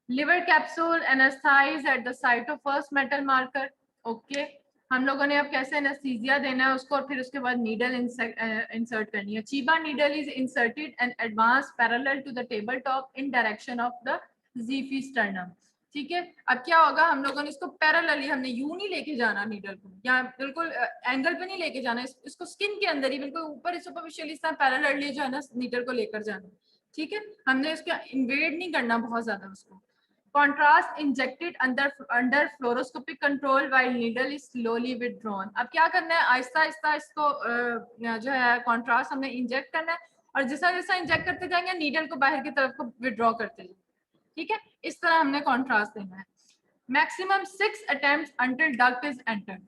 Liver capsule anaesthetise at the site of first metal marker. Okay, हम लोगों ने अब कैसे anaesthesia देना है उसको, और फिर उसके बाद नीडल इंसर्ट करनी है। Chiba needle is inserted and advance parallel to the table top in direction of the xiphisternum. ठीक है, अब क्या होगा, हम लोगों ने इसको पैरेलली, हमने यूं नहीं लेके जाना नीडल को, या बिल्कुल एंगल पे नहीं लेके जाना, इसको स्किन के अंदर ही बिल्कुल ऊपर सुपरफिशियली इस तरह पैरेलली जो है ना नीडल को लेकर जाना। ठीक है, हमने इसको इन्वेड नहीं करना बहुत ज्यादा उसको। Contrast injected under fluoroscopic control while needle is slowly withdrawn। अब क्या करना है, आहिस्ता आहिस्ता इसको जो है कॉन्ट्रास्ट हमने इंजेक्ट करना है, और जैसा जैसा इंजेक्ट करते जाएंगे नीडल को बाहर की तरफ को विड्रॉ करते जाएंगे। ठीक है, इस तरह हमने कॉन्ट्रास्ट देना है। Maximum 6 attempt until duct is entered.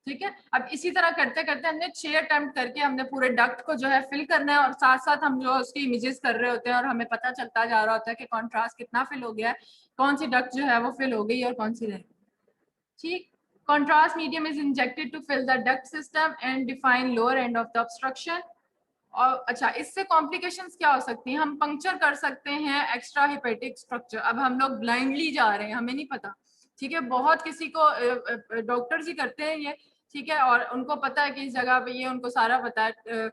ठीक है, अब इसी तरह करते करते हमने 6 अटेम्प्ट करके हमने पूरे डक्ट को जो है फिल करना है, और साथ साथ हम जो उसकी इमेजेस कर रहे होते हैं, और हमें पता चलता जा रहा होता है कि कॉन्ट्रास्ट कितना फिल हो गया है, कौन सी डक्ट जो है वो फिल हो गई और कौन सी रह गई। ठीक, contrast medium is injected to fill the duct system and define lower end of the obstruction. और अच्छा, इससे कॉम्प्लिकेशंस क्या हो सकती हैं? हम पंक्चर कर सकते हैं एक्स्ट्रा हेपेटिक स्ट्रक्चर। अब हम लोग ब्लाइंडली जा रहे हैं, हमें नहीं पता। ठीक है, बहुत किसी को डॉक्टर्स ही करते हैं ये। ठीक है, और उनको पता है कि इस जगह पे ये, उनको सारा पता है।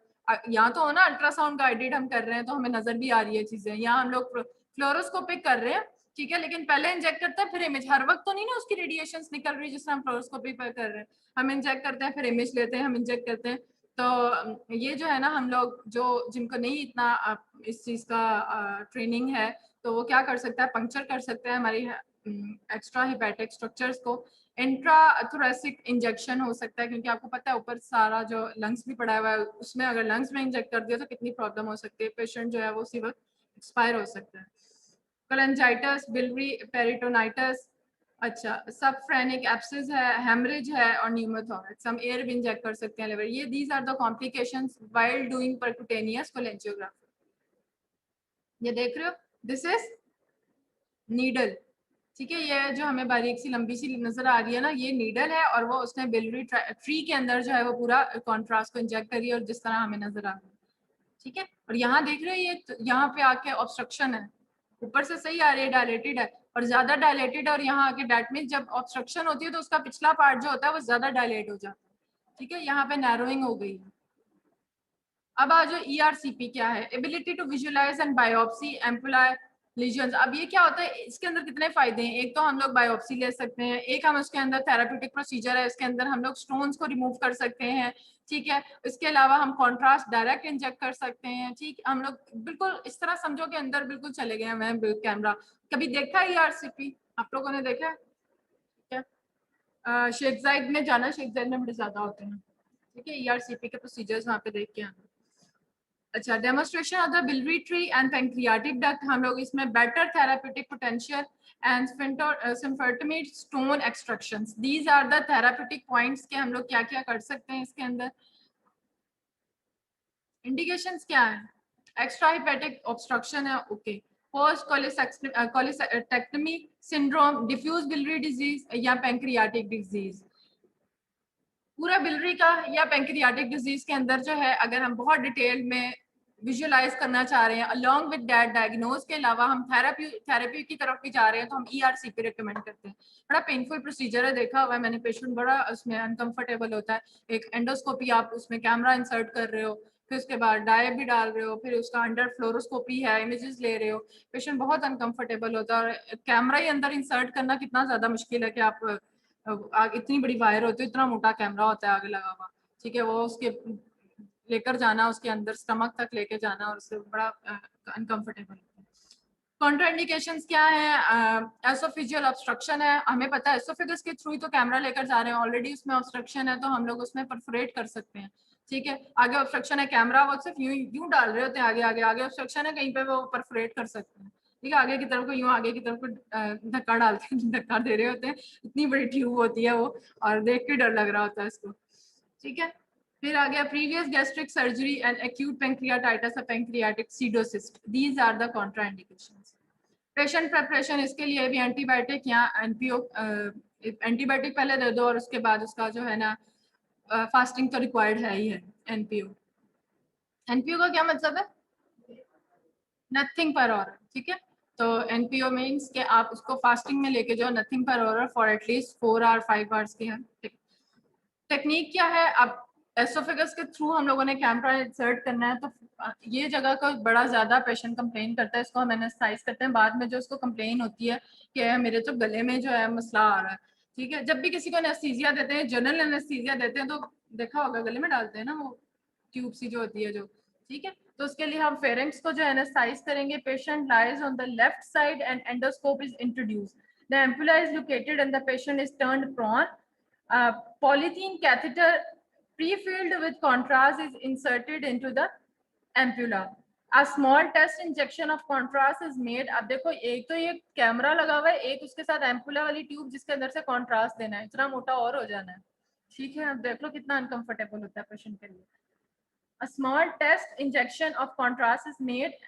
यहाँ तो हो ना अल्ट्रासाउंड गाइडेड हम कर रहे हैं तो हमें नजर भी आ रही है चीजें। यहाँ हम लोग फ्लोरोस्कोपिक कर रहे हैं। ठीक है, लेकिन पहले इंजेक्ट करते हैं फिर इमेज। हर वक्त तो नहीं ना उसकी रेडिएशंस निकल रही जिससे हम फ्लोरोस्कोपी पर कर रहे हैं। हम इंजेक्ट करते हैं फिर इमेज लेते हैं, हम इंजेक्ट करते हैं। तो ये जो है ना, हम लोग जो जिनको नहीं इतना इस चीज का ट्रेनिंग है, तो वो क्या कर सकता है, पंक्चर कर सकते हैं हमारी एक्स्ट्रा हिपैटिक स्ट्रक्चर्स को। इंट्राथोरेसिक इंजेक्शन हो सकता है, क्योंकि आपको पता है ऊपर सारा जो लंग्स भी पड़ा हुआ है, उसमें अगर लंग्स में इंजेक्ट कर दिया तो कितनी प्रॉब्लम हो सकती है। पेशेंट जो है वो उसी वक्त एक्सपायर हो सकता है। कोलेंजाइटिस, बिलियरी पेरिटोनाइटिस, अच्छा, सबफ्रेनिक एब्सिस है, हेमरेज है, और न्यूमोथोरैक्स। हम एयर भी इंजेक्ट कर सकते हैं लिवर। ये these are the complications while doing percutaneous cholangiography. ये देख रहे हो, दिस इज नीडल। ठीक है, ये जो हमें बारीक सी लंबी सी नजर आ रही है ना, ये नीडल है, और वो उसने बिलियरी ट्री के अंदर जो है वो पूरा कॉन्ट्रास्ट को इंजेक्ट करी, और जिस तरह हमें नजर आ रहा है। ठीक है, और यहाँ देख रहे हो ये यहाँ पे आके ऑब्स्ट्रक्शन है, ऊपर से सही आ रही है, डायलेटेड है, और ज्यादा डायलेटेड है, और यहाँ आके डेट मींस जब ऑब्स्ट्रक्शन होती है तो उसका पिछला पार्ट जो होता है वो ज्यादा डायलेट हो जाता है। ठीक है, यहाँ पे नैरोइंग हो गई है। अब आ जाओ ERCP क्या है, ability to visualise and biopsy ampullary lesions. अब ये क्या होता है, इसके अंदर कितने फायदे हैं? एक तो हम लोग बायोप्सी ले सकते हैं, एक हम उसके अंदर थेराप्यूटिक प्रोसीजर है, इसके अंदर हम लोग स्टोन्स को रिमूव कर सकते हैं। ठीक है, इसके अलावा हम कॉन्ट्रास्ट डायरेक्ट इंजेक्ट कर सकते हैं। ठीक, हम लोग बिल्कुल इस तरह समझो कि अंदर बिल्कुल चले गए हैं कैमरा। कभी देखा है ERCP आप लोगों ने देखा है? ठीक है, शेख जायद में जाना, शेख जायद में बड़े ज्यादा होते हैं। ठीक है, ERCP के प्रोसीजर्स वहाँ पे देख के आना। अच्छा, demonstration of the biliary tree and pancreatic duct, हम लोग इसमें better therapeutic potential and sphincterotomy stone extractions. These are the therapeutic points के हम लोग क्या क्या कर सकते हैं इसके अंदर। इंडिकेशंस क्या है? एक्स्ट्रा हेपेटिक ऑब्स्ट्रक्शन है, okay. Post cholecystectomy syndrome, diffuse biliary disease या पैंक्रियाटिक डिजीज। पूरा बिलियरी का या पैंक्रियाटिक डिजीज के अंदर जो है, अगर हम बहुत डिटेल में विजुअलाइज करना चाह रहे हैं, अलोंग विद दैट डायग्नोज के अलावा हम थेरेपी की तरफ भी जा रहे हैं, तो हम ERCP रिकमेंड करते हैं। बड़ा पेनफुल प्रोसीजर है, देखा हुआ है मैंने, पेशेंट बड़ा उसमें अनकंफर्टेबल होता है। एक एंडोस्कोपी, आप उसमें कैमरा इंसर्ट कर रहे हो, फिर उसके बाद डाई भी डाल रहे हो, फिर उसका अंडर फ्लोरोस्कोपी है, इमेजेस ले रहे हो, पेशेंट बहुत अनकंफर्टेबल होता है। और कैमरा ही अंदर इंसर्ट करना कितना ज्यादा मुश्किल है कि आप इतनी बड़ी वायर होती है, इतना मोटा कैमरा होता है आगे लगा हुआ, ठीक है, वो उसके लेकर जाना, उसके अंदर स्टमक तक लेके जाना, और उससे बड़ा अनकंफर्टेबल होता है। कॉन्ट्राइंडिकेशंस क्या है? एसोफेजियल ऑब्स्ट्रक्शन है, हमें पता है एसोफेगस के थ्रू ही तो कैमरा लेकर जा रहे हैं, ऑलरेडी उसमें ऑब्स्ट्रक्शन है, तो हम लोग उसमें परफोरेट कर सकते हैं, ठीक है। आगे ऑब्स्ट्रक्शन है, कैमरा वो सिर्फ यूं डाल रहे होते हैं, आगे आगे आगे ऑब्स्ट्रक्शन है, कहीं पे वो परफोरेट कर सकते हैं, ठीक है। आगे की तरफ को यूं, आगे की तरफ को धक्का डालते हैं, धक्का दे रहे होते हैं, इतनी बड़ी ट्यूब होती है वो, और देख के डर लग रहा होता है इसको, ठीक है। फिर आ गया previous gastric surgery and acute pancreatitis और pancreatic pseudocyst, these are the contraindications. Patient preparation, इसके लिए भी एंटीबायोटिक या एनपीओ, एंटीबायोटिक पहले दे दो, और उसके बाद उसका जो है ना फास्टिंग तो रिक्वायर्ड है ही है। एनपीओ, एनपीओ का क्या मतलब है? नथिंग पर ऑरल, ठीक है। तो एनपीओ मीन्स कि आप उसको फास्टिंग में लेके जाओ, नथिंग पर ऑरल फॉर एटलीस्ट 4 और 5 आवर्स के हैं। टेक्निक क्या है? अब एसोफेगस के थ्रू हम लोगों ने कैमरा इंसर्ट करना है, तो ये जगह का बड़ा ज्यादा पेशेंट कंप्लेन करता है, इसको हम एनेस्थाइज करते हैं। बाद में जो उसको कंप्लेन होती है कि मेरे तो गले में जो है मसला आ रहा है, ठीक है। जब भी किसी को एनेस्थीसिया देते हैं, जनरल एनेस्थीसिया देते हैं, तो देखा होगा गले में डालते हैं ना वो ट्यूब सी जो होती है जो, ठीक है। तो उसके लिए हम फेरेंक्स को जो एनेस्थाइज करेंगे। Patient lies on the left side and endoscope is introduced, the ampulla is located and the patient is turned prone. Polythene catheter pre-filled with contrast is inserted into the ampulla. A small test injection of contrast is made. अब देखो, एक तो ये camera लगा हुआ है, एक उसके साथ एम्पुला वाली ट्यूब जिसके अंदर से कॉन्ट्रास्ट देना है, इतना मोटा और हो जाना है, ठीक है। अब देख लो कितना अनकंफर्टेबल होता है पेशेंट के लिए। A small test injection of contrast is made.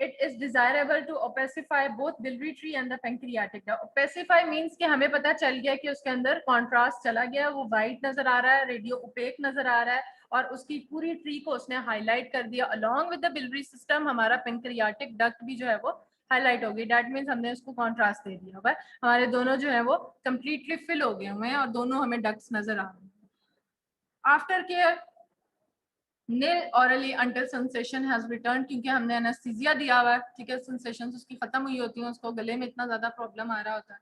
It is desirable to opacify both biliary tree and the pancreatic. Opacify means कि हमें पता चल गया कि उसके अंदर contrast चला गया, वो white नजर आ रहा है, रेडियो ओपेक नजर आ रहा है, और उसकी पूरी ट्री को उसने हाईलाइट कर दिया। Along with the biliary system हमारा pancreatic duct भी जो है वो हाईलाइट हो गई। That means हमने उसको contrast दे दिया हुआ है, हमारे दोनों जो है वो completely fill हो गए हुए हैं, और दोनों हमें ducts नजर आ रहे हैं। After care nil orally until sensation has returned, क्योंकि हमने एनेस्थीसिया दिया हुआ है, ठीक है। सेंसेशंस उसकी खत्म हुई होती हैं, उसको गले में इतना ज्यादा प्रॉब्लम आ रहा होता है,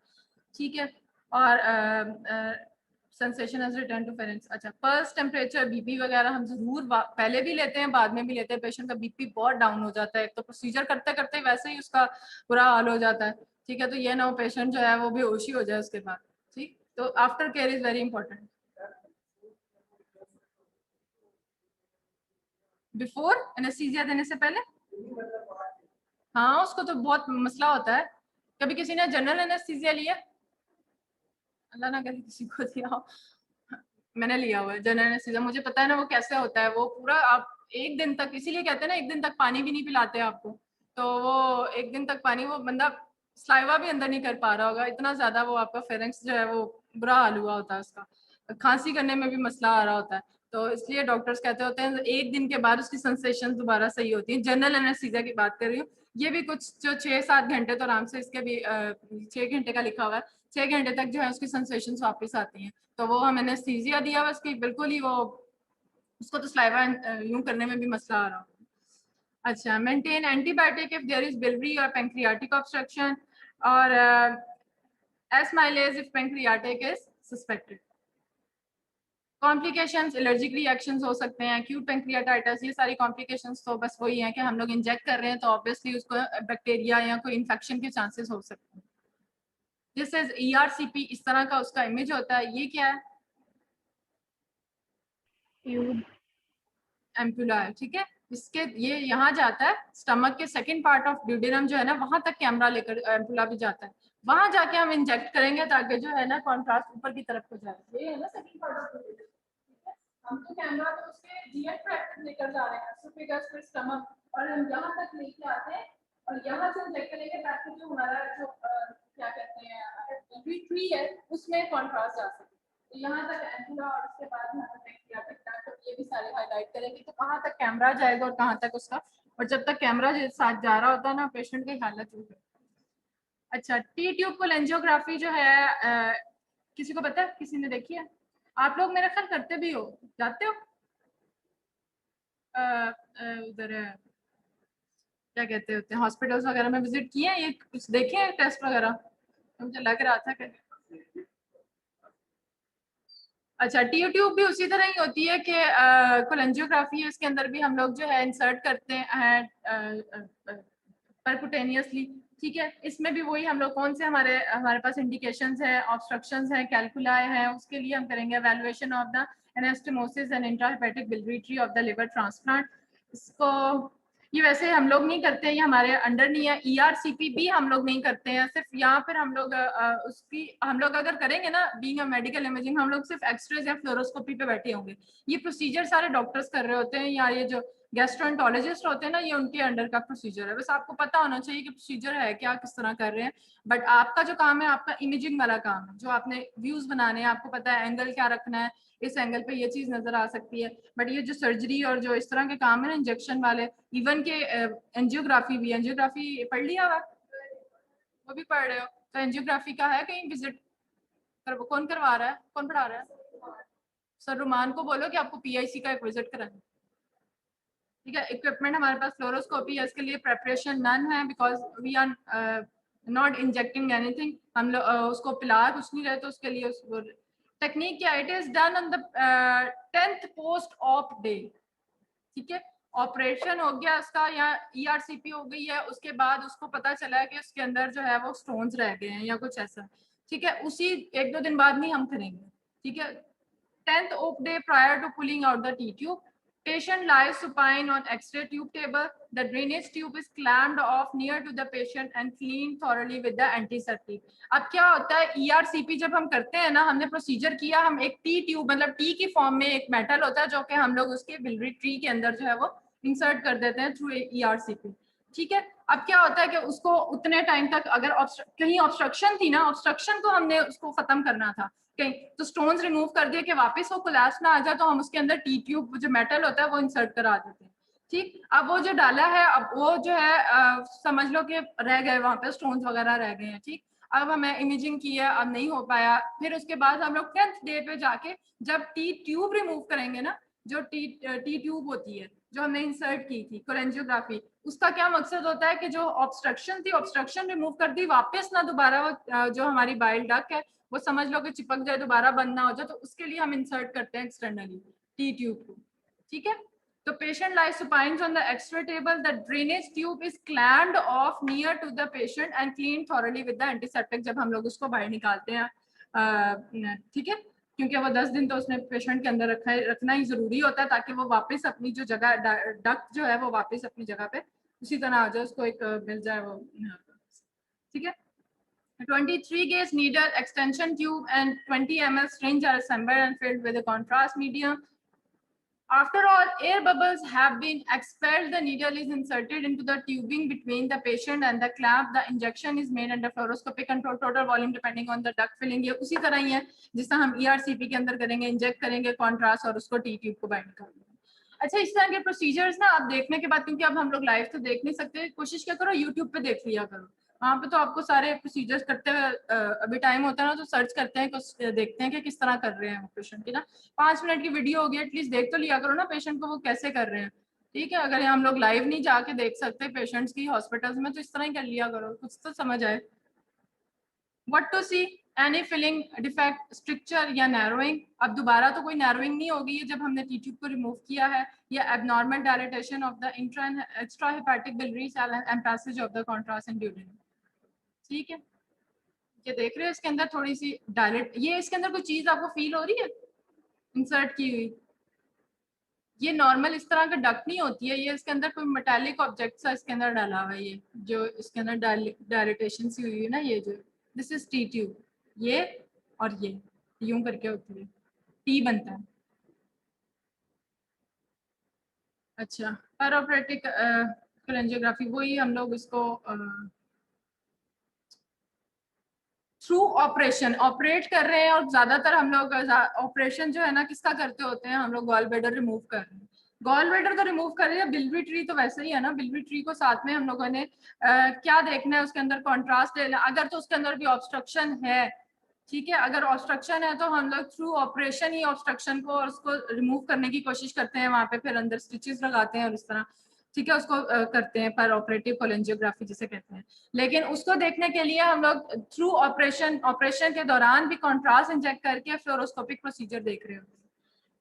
ठीक है। और sensation has return to parents. अच्छा, पल्स, टेम्परेचर, बीपी वगैरह हम जरूर पहले भी लेते हैं, बाद में भी लेते हैं। पेशेंट का बीपी बहुत डाउन हो जाता है, तो प्रोसीजर करते करते वैसे ही उसका बुरा हाल हो जाता है, ठीक है। तो ये ना हो पेशेंट जो है वो बेहोशी हो जाए उसके बाद, ठीक। तो after care is very important. Before anaesthesia देने से पहले, हाँ, उसको तो बहुत मसला होता है। कभी किसी ने जनरल एनेस्थीसिया लिया? अल्लाह ना करे किसी को दिया हो। मैंने लिया हुआ है जनरल एनेस्थीसिया, मुझे पता है ना वो कैसे होता है। वो पूरा आप एक दिन तक, इसीलिए कहते हैं ना एक दिन तक पानी भी नहीं पिलाते आपको, तो वो एक दिन तक पानी, वो बंदा स्लाइवा भी अंदर नहीं कर पा रहा होगा, इतना ज्यादा वो आपका फेरेंक्स जो है वो बुरा हाल हुआ होता है उसका। खांसी करने में भी मसला आ रहा होता है, तो इसलिए डॉक्टर्स कहते होते हैं एक दिन के बाद उसकी सेंसेशन दोबारा सही होती है। जनरल एनेस्थीसिया की बात कर रही हूँ। ये भी कुछ जो 6-7 घंटे तो आराम से, इसके भी 6 घंटे का लिखा हुआ है, 6 घंटे तक जो है उसकी सेंसेशन वापस आती हैं। तो वो हम एनेस्थीसिया दिया हुआ उसकी बिल्कुल ही वो, उसको तो स्लाइवा यूं करने में भी मसला आ रहा हो। अच्छा, maintain antibiotic if there is biliary और पैंक्रियाटिक ऑब्स्ट्रक्शन, और amylase if pancreatic is suspected. Complications, allergic reactions हो सकते हैं, एक्यूट पैंक्रियाटाइटिस, ये सारी कॉम्प्लिकेशंस तो बस वही हैं कि हम लोग इंजेक्ट कर रहे हैं, तो ऑब्वियसली उसको बैक्टीरिया या कोई इन्फेक्शन के चांसेस हो सकते हैं। दिस इज ERCP, इस तरह का उसका इमेज होता है। ये क्या है? एम्पुला है, ठीक है। इसके ये यहाँ जाता है स्टमक के सेकंड पार्ट ऑफ ड्यूडेनम जो है ना, वहां तक कैमरा लेकर एम्पुला भी जाता है, वहां जाके हम इंजेक्ट करेंगे ताकि जो है ना कॉन्ट्रास्ट ऊपर की तरफ हो जाए। ये है ना सेकंड पार्ट ऑफ ड्यूडेनम, हम तो कैमरा तो उसके जीएफ ट्रैक तक लेकर जा रहे हैं, एसोफेगस फिर स्टमक, और हम यहाँ तक लेके आते हैं और यहाँ से हम चेक करेंगे ताकि जो हमारा जो क्या कहते हैं ट्री है उसमें कॉन्ट्रास्ट आ सके। तो यहाँ तक एंगुला और उसके बाद यहाँ तक तो ये भी सारे हाईलाइट करेंगे तो कहाँ तक कैमरा जाएगा और कहाँ तक उसका, और जब तक कैमरा साथ जा रहा होता है ना पेशेंट की हालत वो है। अच्छा, टी ट्यूब कोलेंजियोग्राफी जो है किसी को पता है, किसी ने देखी है? आप लोग मेरा ख्याल करते भी हो, जाते हो उधर क्या कहते होते हैं हॉस्पिटल्स वगैरह में विजिट किए हैं, ये कुछ देखे हैं टेस्ट वगैरह? तो मुझे लग रहा था कि अच्छा टी ट्यूब भी उसी तरह ही होती है कि कोलेंजियोग्राफी है, इसके अंदर भी हम लोग जो है इंसर्ट करते हैं परकुटेनियसली, ठीक है। इसमें भी वही हम लोग कौन से हमारे पास इंडिकेशंस है, ऑब्स्ट्रक्शंस है, कैलकुलाई है, उसके लिए हम करेंगे evaluation of the anastomosis and intrahepatic biliary tree of the liver transplant. इसको ये वैसे हम लोग नहीं करते हैं, ये हमारे अंडर नहीं है। ईआरसीपी भी हम लोग नहीं करते हैं, सिर्फ यहाँ पर हम लोग उसकी हम लोग अगर करेंगे ना बीइंग अ मेडिकल इमेजिंग, हम लोग सिर्फ एक्सरेज या फ्लोरोस्कोपी पे बैठे होंगे। ये प्रोसीजर सारे डॉक्टर्स कर रहे होते हैं, या ये जो गैस्ट्रोएंटरोलॉजिस्ट होते हैं ना, ये उनके अंडर का प्रोसीजर है। बस आपको पता होना चाहिए कि प्रोसीजर है क्या, किस तरह कर रहे हैं। बट आपका जो काम है आपका इमेजिंग वाला काम है, जो आपने व्यूज बनाने हैं, आपको पता है एंगल क्या रखना है, इस एंगल पे ये चीज नजर आ सकती है। बट ये जो सर्जरी और जो इस तरह के काम है ना इंजेक्शन वाले, इवन के एंजियोग्राफी भी, एंजियोग्राफी पढ़ लिया हुआ, वो भी पढ़ रहे हो तो एंजियोग्राफी का है कहीं विजिट कौन करवा रहा है, कौन पढ़ा रहा है? सर रुमान को बोलो कि आपको पीआईसी का एक विजिट कराएं, ठीक है। इक्विपमेंट हमारे पास फ्लोरोस्कोपी है, इसके लिए प्रेपरेशन नन है because we are not injecting anything, हम लोग उसको पिला कुछ नहीं रहे, तो उसके लिए उसको टेक्निक क्या, it is done on the 10th post op day, ठीक है। ऑपरेशन हो गया इसका या ईआरसीपी हो गई है, उसके बाद उसको पता चला है कि उसके अंदर जो है वो स्टोन्स रह गए हैं या कुछ ऐसा, ठीक है। उसी 1-2 दिन बाद नहीं हम करेंगे, ठीक है। 10th op day prior to pulling out the T tube, patient lies supine on X-ray tube table. The drainage tube is clamped off near to the patient and cleaned thoroughly with the antiseptic. अब क्या होता है ERCP जब हम करते हैं ना, हमने प्रोसीजर किया, हम एक टी ट्यूब मतलब टी की फॉर्म में एक मेटल होता है जो कि हम लोग उसके बिलियरी ट्री के अंदर जो है वो इंसर्ट कर देते हैं थ्रू ERCP, ठीक है। अब क्या होता है कि उसको उतने टाइम तक अगर कहीं ऑब्स्ट्रक्शन थी ना, ऑब्स्ट्रक्शन को हमने उसको खत्म करना था कहीं, तो स्टोन्स रिमूव कर दिए कि वापस वो कोलैप्स ना आ जाए, तो हम उसके अंदर टी ट्यूब जो मेटल होता है वो इंसर्ट करा देते हैं, ठीक। अब वो जो डाला है, अब वो जो है समझ लो कि रह गए वहां पे स्टोन्स वगैरह रह गए हैं, ठीक। अब हमें इमेजिंग की है, अब नहीं हो पाया, फिर उसके बाद हम लोग 10th डे पे जाके जब टी ट्यूब रिमूव करेंगे ना, जो टी ट्यूब होती है जो हमने इंसर्ट की थी कोलेंजियोग्राफी, उसका क्या मकसद होता है कि जो ऑब्स्ट्रक्शन थी, ऑब्स्ट्रक्शन रिमूव कर दी, वापस ना दोबारा वो जो हमारी बाइल डक्ट है वो समझ लो कि चिपक जाए, दोबारा बंद ना हो जाए, तो उसके लिए हम इंसर्ट करते हैं एक्सटर्नली टी ट्यूब को, ठीक है। तो patient lies supine on the X-ray table, the drainage tube is clamped off near to the patient and clean thoroughly with the antiseptic, जब हम लोग उसको बाहर निकालते हैं, ठीक है। क्योंकि वो 10 दिन तो उसने पेशेंट के अंदर रखना ही जरूरी होता है ताकि वो वापस अपनी जो जगह डक्ट जो है वो वापस अपनी जगह पे उसी तरह आ जाए, उसको एक मिल जाए वो, ठीक है। 23 gauge needle, extension tube and 20 ml syringe are assembled and filled with a contrast medium. After all air bubbles have been expelled, the needle is inserted into the tubing between the patient and the clamp. The injection is made under fluoroscopic control. Total volume depending on the duct filling. ये उसी तरह ही है जिस तरह हम ERCP के अंदर करेंगे, इंजेक्ट करेंगे कॉन्ट्रास्ट और उसको टी ट्यूब को बाइंड करेंगे। अच्छा, इस तरह के प्रोसीजर्स ना आप देखने के बाद, क्योंकि अब हम लोग लाइव तो देख नहीं सकते, कोशिश क्या करो यूट्यूब पे देख लिया करो, वहाँ पे तो आपको सारे प्रोसीजर्स करते हुए अभी टाइम होता है ना तो सर्च करते हैं, कुछ देखते हैं कि किस तरह कर रहे हैं पेशेंट की ना। 5 मिनट की वीडियो होगी, एटलीस्ट देख तो लिया करो ना पेशेंट को वो कैसे कर रहे हैं, ठीक है। अगर हम लोग लाइव नहीं जाके देख सकते पेशेंट्स की हॉस्पिटल्स में, तो इस तरह ही कर लिया करो, कुछ तो समझ आए। What to see, any filling defect, structure या नैरोइंग। अब दोबारा तो कोई नैरोइंग नहीं होगी जब हमने टी ट्यूब को रिमूव किया है, या abnormal dilatation of the extra hepatic biliary cell and passage of the contrast in duodenum, ठीक है। ये देख रहे हो इसके अंदर थोड़ी सी डायलेट, ये इसके अंदर कोई चीज आपको फील हो रही है इंसर्ट की हुई? ये नॉर्मल इस तरह का डक्ट नहीं होती है, ये इसके अंदर कोई मेटालिक ऑब्जेक्ट सा इसके अंदर डाला हुआ है, ये जो इसके अंदर डायलेटेशन सी हुई है ना, ये जो दिस इज टी ट्यूब, ये और ये यूं करके होती है, टी बनता है, अच्छा, पर ऑपरेटिव कोलेंजियोग्राफी वही हम लोग इसको थ्रू ऑपरेशन ऑपरेट कर रहे हैं, और ज्यादातर हम लोग ऑपरेशन जो है ना किसका करते होते हैं, हम लोग गॉल ब्लैडर रिमूव कर रहे हैं। गॉल ब्लैडर तो रिमूव कर रहे हैं, बिल्वी ट्री तो वैसे ही है ना, बिल्वी ट्री को साथ में हम लोगों ने क्या देखना है, उसके अंदर कॉन्ट्रास्ट लेना, अगर तो उसके अंदर भी ऑब्स्ट्रक्शन है, ठीक है, अगर ऑब्स्ट्रक्शन है तो हम लोग थ्रू ऑपरेशन ही ऑब्स्ट्रक्शन को और उसको रिमूव करने की कोशिश करते हैं, वहां पे फिर अंदर स्टिचेस लगाते हैं और इस तरह, ठीक है, उसको करते हैं पर ऑपरेटिव कोलेंजियोग्राफी जिसे कहते हैं। लेकिन उसको देखने के लिए हम लोग थ्रू ऑपरेशन के दौरान भी कॉन्ट्रास्ट इंजेक्ट करके फ्लोरोस्कोपिक प्रोसीजर देख रहे होते हैं,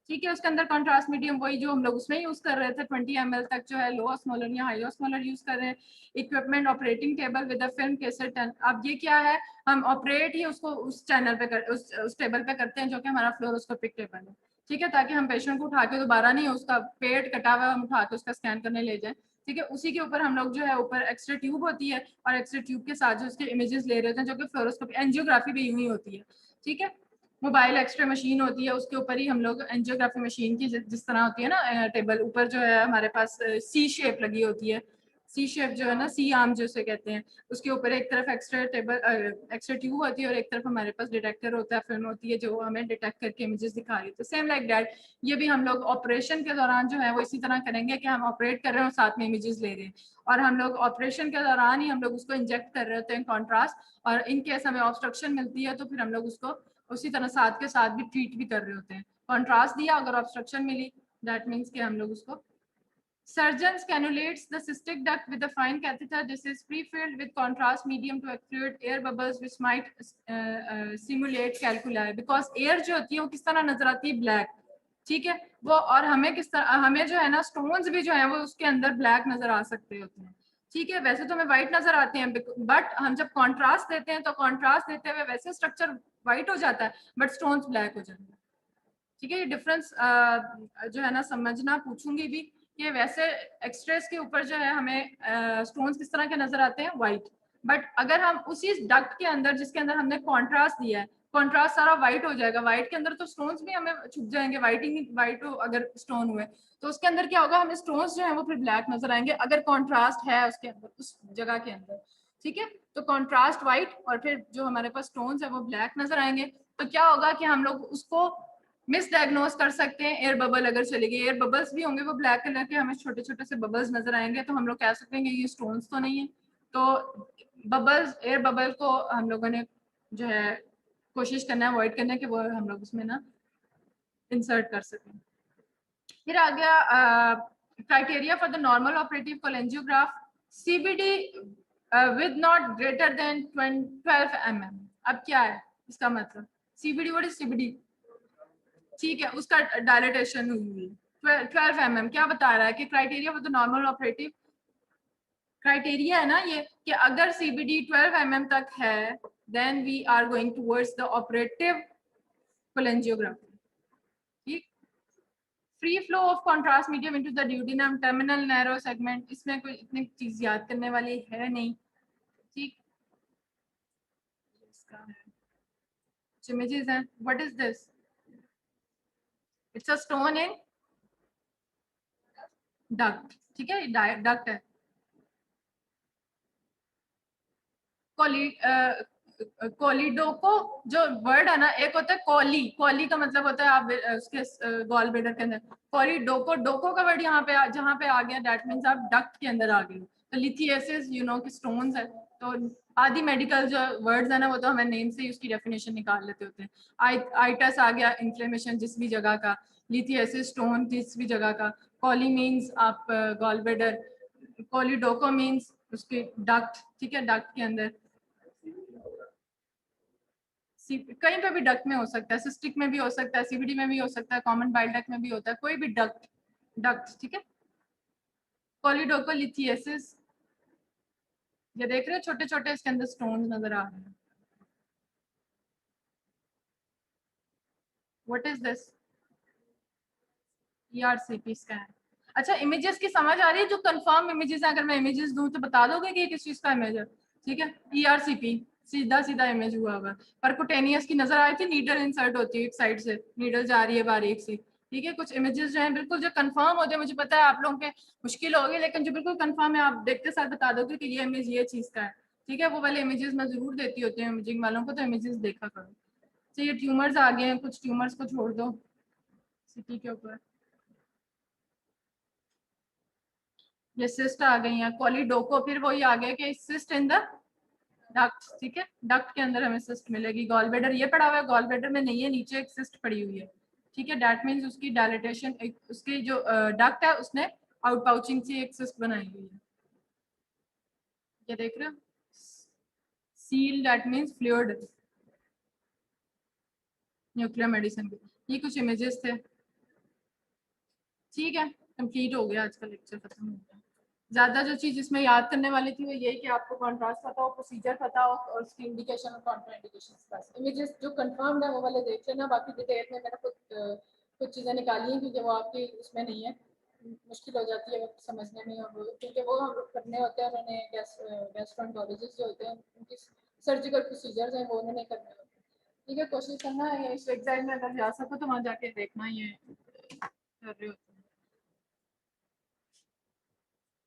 ठीक है। उसके अंदर कॉन्ट्रास्ट मीडियम वही जो हम लोग उसमें यूज कर रहे थे, 20 ml तक जो है लो ऑस्मोलर या हाई ऑस्मोलर यूज कर रहे हैं। Equipment operating table with a film cassette. अब ये क्या है, हम ऑपरेट ही उसको उस चैनल पे उस टेबल पे करते हैं जो कि हमारा फ्लोरोस्कोपिक टेबल है, ठीक है, ताकि हम पेशेंट को उठा के दोबारा नहीं उसका पेट कटा हुआ हम उठा के उसका स्कैन करने ले जाएं, ठीक है। उसी के ऊपर हम लोग जो है ऊपर एक्सरे ट्यूब होती है और एक्सरे ट्यूब के साथ जो उसके इमेजेस ले रहे होते हैं, जो कि फ्लोरोस्कोपी एंजियोग्राफी भी यूं ही होती है, ठीक है। मोबाइल एक्सरे मशीन होती है, उसके ऊपर ही हम लोग एंजियोग्राफी मशीन की जिस तरह होती है ना टेबल, ऊपर जो है हमारे पास सी शेप लगी होती है, सी शेप जो है ना, सी आर्म जिसे कहते हैं, उसके ऊपर एक तरफ एक्सरे ट्यूब होती है और एक तरफ हमारे पास डिटेक्टर होता है, फिल्म होती है जो हमें डिटेक्ट करके इमेजेस दिखा रही है। तो सेम लाइक दैट ये भी हम लोग ऑपरेशन के दौरान जो है वो इसी तरह करेंगे कि हम ऑपरेट कर रहे हैं और साथ में इमेजेस ले रहे हैं, और हम लोग ऑपरेशन के दौरान ही हम लोग उसको इंजेक्ट कर रहे होते हैं कॉन्ट्रास्ट, और इन केस हमें ऑब्स्ट्रक्शन मिलती है तो फिर हम लोग उसको उसी तरह साथ के साथ भी ट्रीट भी कर रहे होते हैं। कॉन्ट्रास्ट दिया, अगर ऑब्स्ट्रक्शन मिली, दैट मीन्स कि हम लोग उसको surgeons cannulates the cystic duct with a fine catheter. This is pre-filled with contrast medium to exclude air bubbles which might simulate calculi, because air जो होती है वो किस तरह नजर आती है, ब्लैक, ठीक है वो, और हमें किस तरह हमें जो है ना स्टोन्स भी जो है वो उसके अंदर ब्लैक नजर आ सकते होते हैं, ठीक है। वैसे तो हमें व्हाइट नजर आते हैं, बट हम जब कॉन्ट्रास्ट देते हैं तो कॉन्ट्रास्ट देते हुए वैसे स्ट्रक्चर व्हाइट हो जाता है बट स्टोन्स ब्लैक हो जाते हैं, ठीक है। ये डिफरेंस जो है ना समझना, पूछूंगी भी कि वैसे एक्सरेस के ऊपर जो है हमें स्टोन्स किस तरह के नजर आते हैं, व्हाइट, बट अगर हम उसी डक्ट के अंदर जिसके अंदर हमने कॉन्ट्रास्ट दिया है, कॉन्ट्रास्ट सारा व्हाइट हो जाएगा, व्हाइट के अंदर तो स्टोन्स भी हमें छुप जाएंगे, व्हाइट अगर स्टोन हुए तो उसके अंदर क्या होगा, हमें स्टोन्स जो है वो फिर ब्लैक नजर आएंगे अगर कॉन्ट्रास्ट है उसके अंदर, उस जगह के अंदर, ठीक है। तो कॉन्ट्रास्ट व्हाइट और फिर जो हमारे पास स्टोन्स है वो ब्लैक नजर आएंगे, तो क्या होगा कि हम लोग उसको मिसडायग्नोज कर सकते हैं। एयर बबल अगर चले गए, एयर बबल्स भी होंगे वो ब्लैक कलर के, हमें छोटे छोटे से बबल्स नजर आएंगे, तो हम लोग कह सकते हैं कि ये स्टोन्स तो नहीं है। तो बबल्स, एयर बबल को हम लोगों ने जो है कोशिश करना है अवॉइड करने के, वो हम लोग उसमें ना इंसर्ट कर सकें। फिर आ गया criteria for the normal operative cholangiograph, CBD with not greater than 12 mm। अब क्या है इसका मतलब, सीबीडी, व्हाट इज सीबीडी, ठीक है, उसका डायलेटेशन हुई 12 mm, क्या बता रहा है कि criteria for the normal operative, criteria है ना ये कि अगर सीबीडी 12 mm तक है then we are going towards the operative cholangiography, ठीक। Free flow of contrast medium into the duodenum terminal narrow segment, इसमें कोई इतनी चीज याद करने वाली है नहीं, ठीक। इसका है इमेजेस हैं, what is this, it's a stone in duct, ठीक है, डक्ट है। कोलिडोको जो वर्ड है ना, एक होता है कोली, कोली का मतलब होता है आप उसके गॉल ब्लैडर के अंदर, कोलिडोको, डोको का वर्ड यहाँ पे जहाँ पे आ गया दैट मीन्स आप डक्ट के अंदर आ गए। तो लिथियसिस यू नो कि स्टोन्स है, तो आदि मेडिकल जो वर्ड्स है ना वो तो हमें नेम से ही उसकी डेफिनेशन निकाल लेते होते हैं। आइटस आ गया इन्फ्लेमेशन जिस भी जगह का, लिथियसिस स्टोन जिस भी जगह का, कोली मीन्स आप गॉल ब्लैडर, कोलिडोको मीन्स उसके डक्ट, ठीक है, डक्ट के अंदर, कहीं पे भी डक्ट में हो सकता है, सिस्टिक में भी हो सकता है, सीबीडी में भी हो सकता है, कॉमन बाइल डक्ट में भी होता है, कोई भी डक्ट, ठीक है। कोलिडोकोलिथियसिस, ये देख रहे हैं छोटे छोटे इसके अंदर स्टोन्स नजर आ रहे हैं, what is this, ERCP scan. अच्छा, इमेजेस की समझ आ रही है, जो कंफर्म इमेजेस हैं, अगर मैं इमेजेस दूं तो बता दोगे कि ये किस चीज का इमेज है, ठीक है। ईआरसीपी सीधा सीधा इमेज हुआ हुआ, परकुटेनियस की नजर आई थी, नीडल इंसर्ट होती है एक साइड से, नीडल जा रही है बारीक सी, ठीक है, कुछ इमेजेस जो हैं बिल्कुल जो कंफर्म होते हैं, मुझे पता है आप लोगों के मुश्किल होगी, लेकिन जो बिल्कुल कंफर्म है आप देखते साथ बता दोगे कि ये इमेज ये चीज़ का है। ठीक है, वो वाले इमेजेस मैं जरूर देती होती हूँ इमेजिंग वालों को, तो इमेजेस देखा करो। तो ये ट्यूमर्स आ गए हैं, कुछ ट्यूमर्स को छोड़ दो सिटी के ऊपर। ये सिस्ट आ गई है कॉलीडोको, फिर वही आ गया कि सिस्ट इन द डक्ट। ठीक है, डक्ट के अंदर हमें सिस्ट मिलेगी। गॉल ब्लैडर ये पड़ा हुआ है, गॉल ब्लैडर में नहीं है, नीचे एक सिस्ट पड़ी हुई है। ठीक है, दैट मीन्स उसकी डायलिटेशन, उसकी जो डक्ट है उसने आउट पाउचिंग से एक सिस्ट बनाई हुई है। ये देख रहे हो, seal that means fluid. Nuclear medicine के ये कुछ इमेजेस थे। ठीक है, कंप्लीट हो गया, आज का लेक्चर खत्म हो गया। ज्यादा जो चीज इसमें याद करने वाली थी वो यही कि आपको कॉन्ट्रास्ट पता हो, प्रोसीजर पता हो और उसकी इंडिकेशन और कॉन्ट्रा इंडिकेशन। बस इमेजेस जो कंफर्म्ड है वो वाले देख लेना, बाकी डिटेल में मैंने कुछ चीज़ें निकाली हैं क्योंकि वो आपकी उसमें नहीं है, मुश्किल हो जाती है वो समझने में, और क्योंकि वो हम करने होते हैं उन्होंने गैस्ट्रोएंटरोलॉजिस्ट जो होते हैं उनकी सर्जिकल प्रोसीजर्स हैं वो उन्होंने करने होते हैं। ठीक है, कोशिश करना है इस एग्जाम में अगर जा सको तो वहाँ जाके देखना ये कर रहे होते हैं।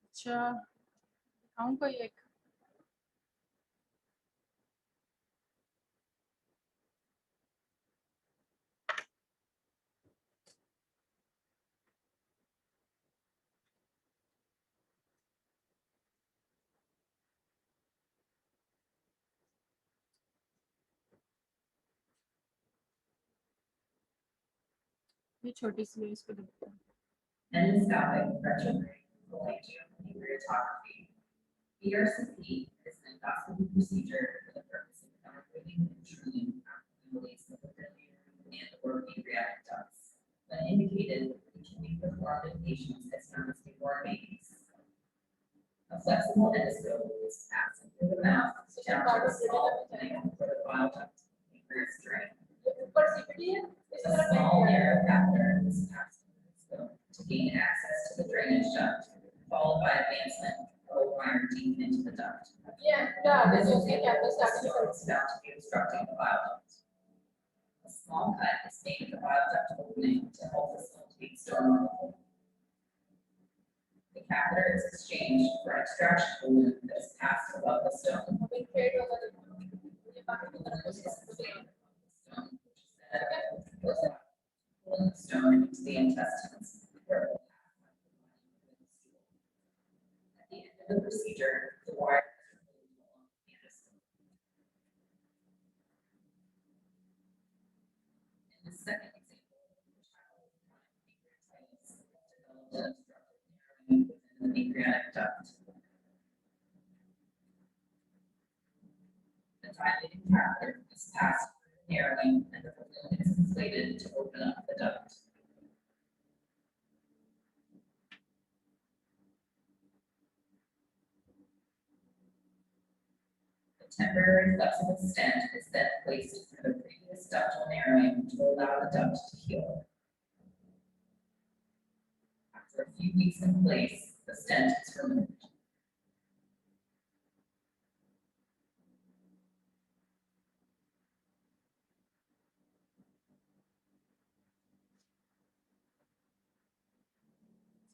अच्छा, दिखाऊं कोई एक? ये छोटी सी है, इसको देखते हैं। Endoscopic retrograde cholangiopancreatography. ERCP is an endoscopy procedure for the purpose of evaluating and treating abnormalities of the biliary and/or pancreatic ducts. When indicated, it can be performed in patients as young as before babies. A flexible endoscope is passed through the mouth down to the small opening for the bile duct pancreas drain. ऊपर CPT है, इस A तरह small narrow catheter is passed through the scope to gain access to the drainage duct, followed by advancement of wire deep into the duct. ये क्या This जो is उसके the campus starting stone is found to be obstructing the bile duct. A small cut is made at the bile duct opening to help facilitate stone removal. The catheter is exchanged for extraction fluid that is passed above the stone. में fade होगा तो ये बाकी की तरह This is the से stone, which is then pulling the stone into the intestines. where it will pass At the end of the procedure, the wire is removed along the endoscope. In the second example, the child with chronic pancreatitis developed an obstructive narrowing within the pancreatic duct. The dilated catheter is passed through the narrowing and the balloon is inflated to open up the duct. The temporary flexible stent is then placed through the previous ductal narrowing to allow the duct to heal. After a few weeks in place, the stent is removed.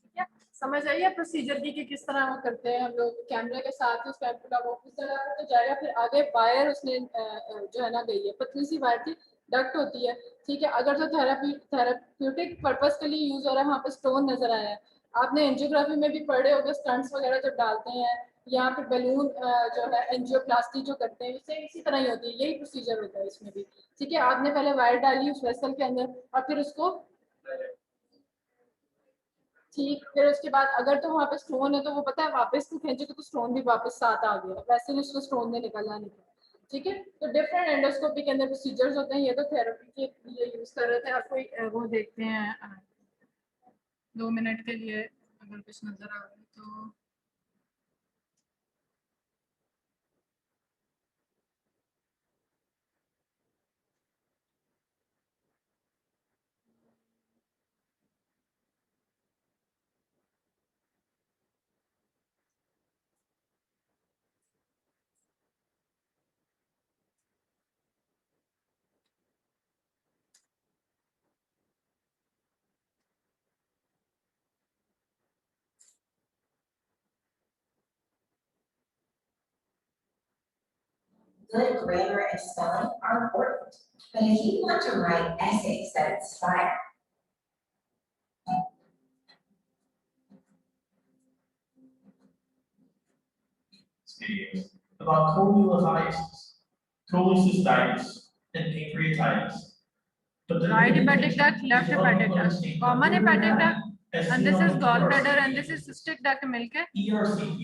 ठीक है, समझ आइए procedure की कि किस तरह वो करते हैं हम लोग कैमरे के साथ उस कैमरा वो किस तरह करते जाएगा। फिर आगे वायर उसने जो है ना गई है, पतली सी वायर थी, डक्ट होती है। ठीक है, अगर तो थेराप्यूटिक पर्पस के लिए यूज हो रहा है, वहाँ पे स्टोन नजर आया है। आपने एंजियोग्राफी में भी पढ़े होंगे, स्टंट्स वगैरह जब डालते हैं यहाँ पे बैलून जो है एंजियोप्लास्टी जो करते हैं इससे इसी तरह ही होती है, यही प्रोसीजर होता है इसमें भी। ठीक है, आपने पहले वायर डाली उस वेसल के अंदर और फिर उसको ठीक, फिर उसके बाद अगर तो वहाँ पे स्टोन है तो वो पता है वापस तो खींचेगा तो स्टोन भी वापस साथ आ गया, वैसे ही उसको स्टोन ने निकाला नहीं। ठीक है, तो डिफरेंट एंडोस्कोपी के अंदर प्रोसीजर्स होते हैं, ये तो थेरेपी के लिए यूज कर रहे थे। आपको वो देखते हैं 2 मिनट के लिए अगर कुछ नजर आ रहा है तो। good grammar and spelling are important, but if you want to write essays that inspire, videos about cholelithiasis, cholecystitis, and pancreatitis. But the Right main hepatic intention duct, left is to help hepatic you duct. understand Common the hepatic program duct, as and seen this on is the gallbladder, ERCP. and this is cystic duct मिलके ERCP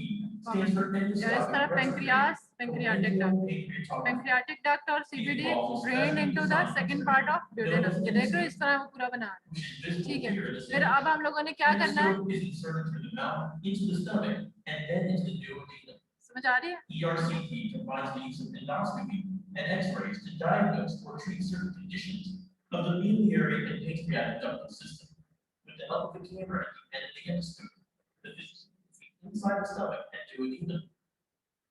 stands for और इस endoscopic तरह pancreas, pancreatic duct. pancreatopathy. Pancreatic duct और CBD drained into the second part of duodenum. ये देखो इस तरह वो पूरा बना है. Which is visible ठीक है. here in this फिर image. अब हम लोगों ने क्या करना है? Endoscope is inserted through the mouth into the stomach and then into the duodenum. समझ आ रही है? ERCP combines the use of endoscopy and X-rays to diagnose or treat certain conditions of the biliary and pancreatic ductal system. With the help of the camera and the endoscope, the physician can see inside the stomach and duodenum.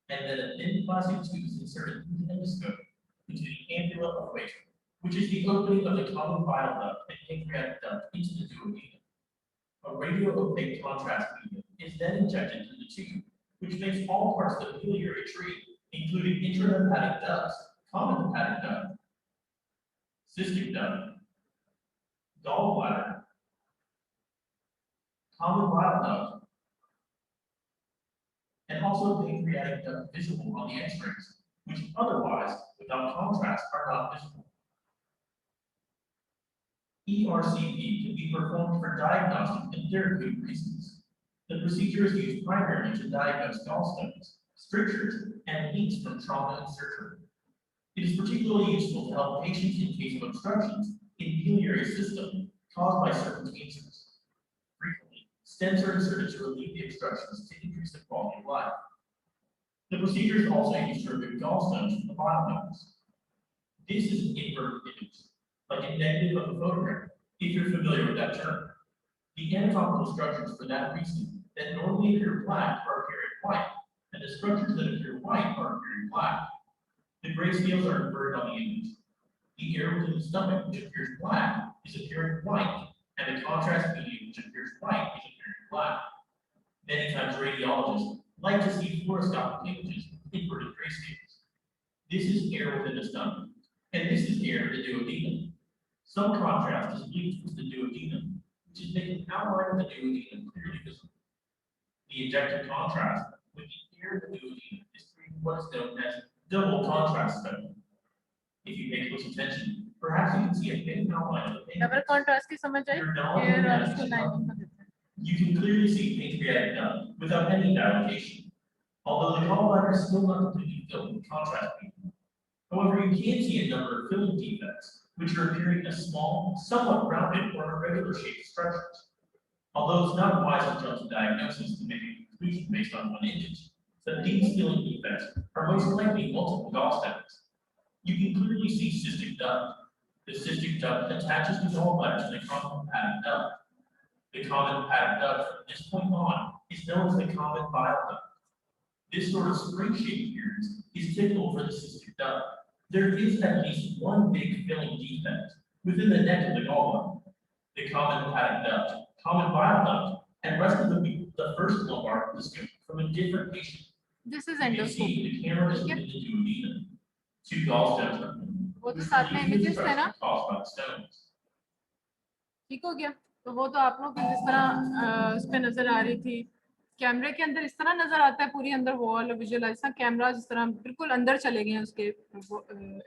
And then a thin plastic tube is inserted into the endoscope into the ampulla of Waiter, which is the opening of the common bile duct and pancreatic duct into the duodenum. A radio-opaque contrast medium is then injected into the tube, which makes all parts of the biliary tree, including intrahepatic ducts, common hepatic duct, cystic duct, gallbladder, common bile duct, and also pancreatic duct visible on the X-rays, which otherwise, without contrast, are not visible. ERCP can be performed for diagnostic and therapeutic reasons. The procedure is used primarily to diagnose gallstones, strictures, and leaks from trauma and surgery. It is particularly useful to help patients in case of obstructions in biliary system caused by certain cancers. Frequently, stents are inserted to relieve the obstructions to increase the quality of life. The procedure is also used to remove gallstones from the bile ducts. This is an inverted image, like a negative of a photograph, if you're familiar with that term. The anatomical structures for that reason that normally appear black are appearing white, and the structures that appear white are appearing black. The gray scales are inverted on the image. The air within the stomach, which appears black, is appearing white, and the contrast medium, which appears white, is appearing black. Many times radiologists like to see fluoroscopic images with inverted grayscales. This is air within the stomach, and this is air in the duodenum. Some contrast is bleached with the duodenum, which is making the outline of the duodenum clearly visible. The injected contrast with the air in the duodenum is creating what is known as double contrast spectrum. If you pay close attention, perhaps you can see a thin outline of the double pancreas. Contrast की समझ आई? फिर और इसको lining में देते हैं. You can clearly see pancreatic duct without any dilatation, although the gallbladder is still not completely filled with contrast medium. However, you can see a number of filling defects, which are appearing as small, somewhat rounded or irregular shaped structures. Although it's not wise to jump to diagnosis to make a conclusion based on one image, that these filling defects are most likely multiple gallstones. You can clearly see cystic duct. The cystic duct attaches the gallbladder to the common hepatic duct. The common hepatic duct from this point on is known as the common bile duct. This sort of spring-shaped appearance is typical for the cystic duct. There is at least one big filling defect within the neck of the gallbladder. The common hepatic duct, common bile duct, and rest of the first lumbar endoscope from a different patient. This is You can endoscope. see the camera is within the duodenum. Two gallstones are वो तो साथ में images थे ना? caused by the stones. ठीक हो गया. तो वो तो आप लोग जिस तरह इस पे नजर आ रही थी, कैमरे के अंदर इस तरह नजर आता है पूरी अंदर वॉल विजुअलाइज कैमरा जिस तरह बिल्कुल अंदर चले गए हैं उसके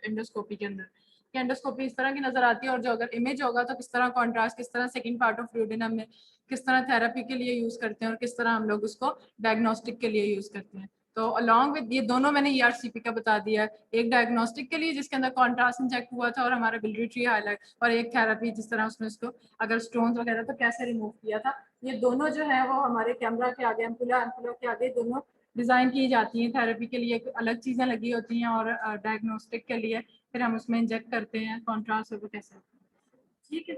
एंडोस्कोपी के अंदर. एंडोस्कोपी इस तरह की नजर आती है और जो अगर इमेज होगा तो किस तरह कॉन्ट्रास्ट, किस तरह सेकंड पार्ट ऑफ ड्यूडेनम में किस तरह थेरेपी के लिए यूज करते हैं और किस तरह हम लोग उसको डायग्नोस्टिक के लिए यूज करते हैं. तो अलॉन्ग विद ये दोनों मैंने ERCP का बता दिया है. एक डायग्नोस्टिक के लिए जिसके अंदर कॉन्ट्रास्ट इंजेक्ट हुआ था और हमारा बिलियरी ट्री हाईलाइट, और एक थेरेपी जिस तरह उसमें उसको अगर स्टोन्स वगैरह तो कैसे रिमूव किया था. ये दोनों जो है वो हमारे कैमरा के आगे एम्पुला के आगे दोनों डिजाइन की जाती हैं. थेरेपी के लिए अलग चीजें लगी होती हैं और डायग्नोस्टिक के लिए फिर हम उसमें इंजेक्ट करते हैं कॉन्ट्रास्ट. वो कैसे ठीक है.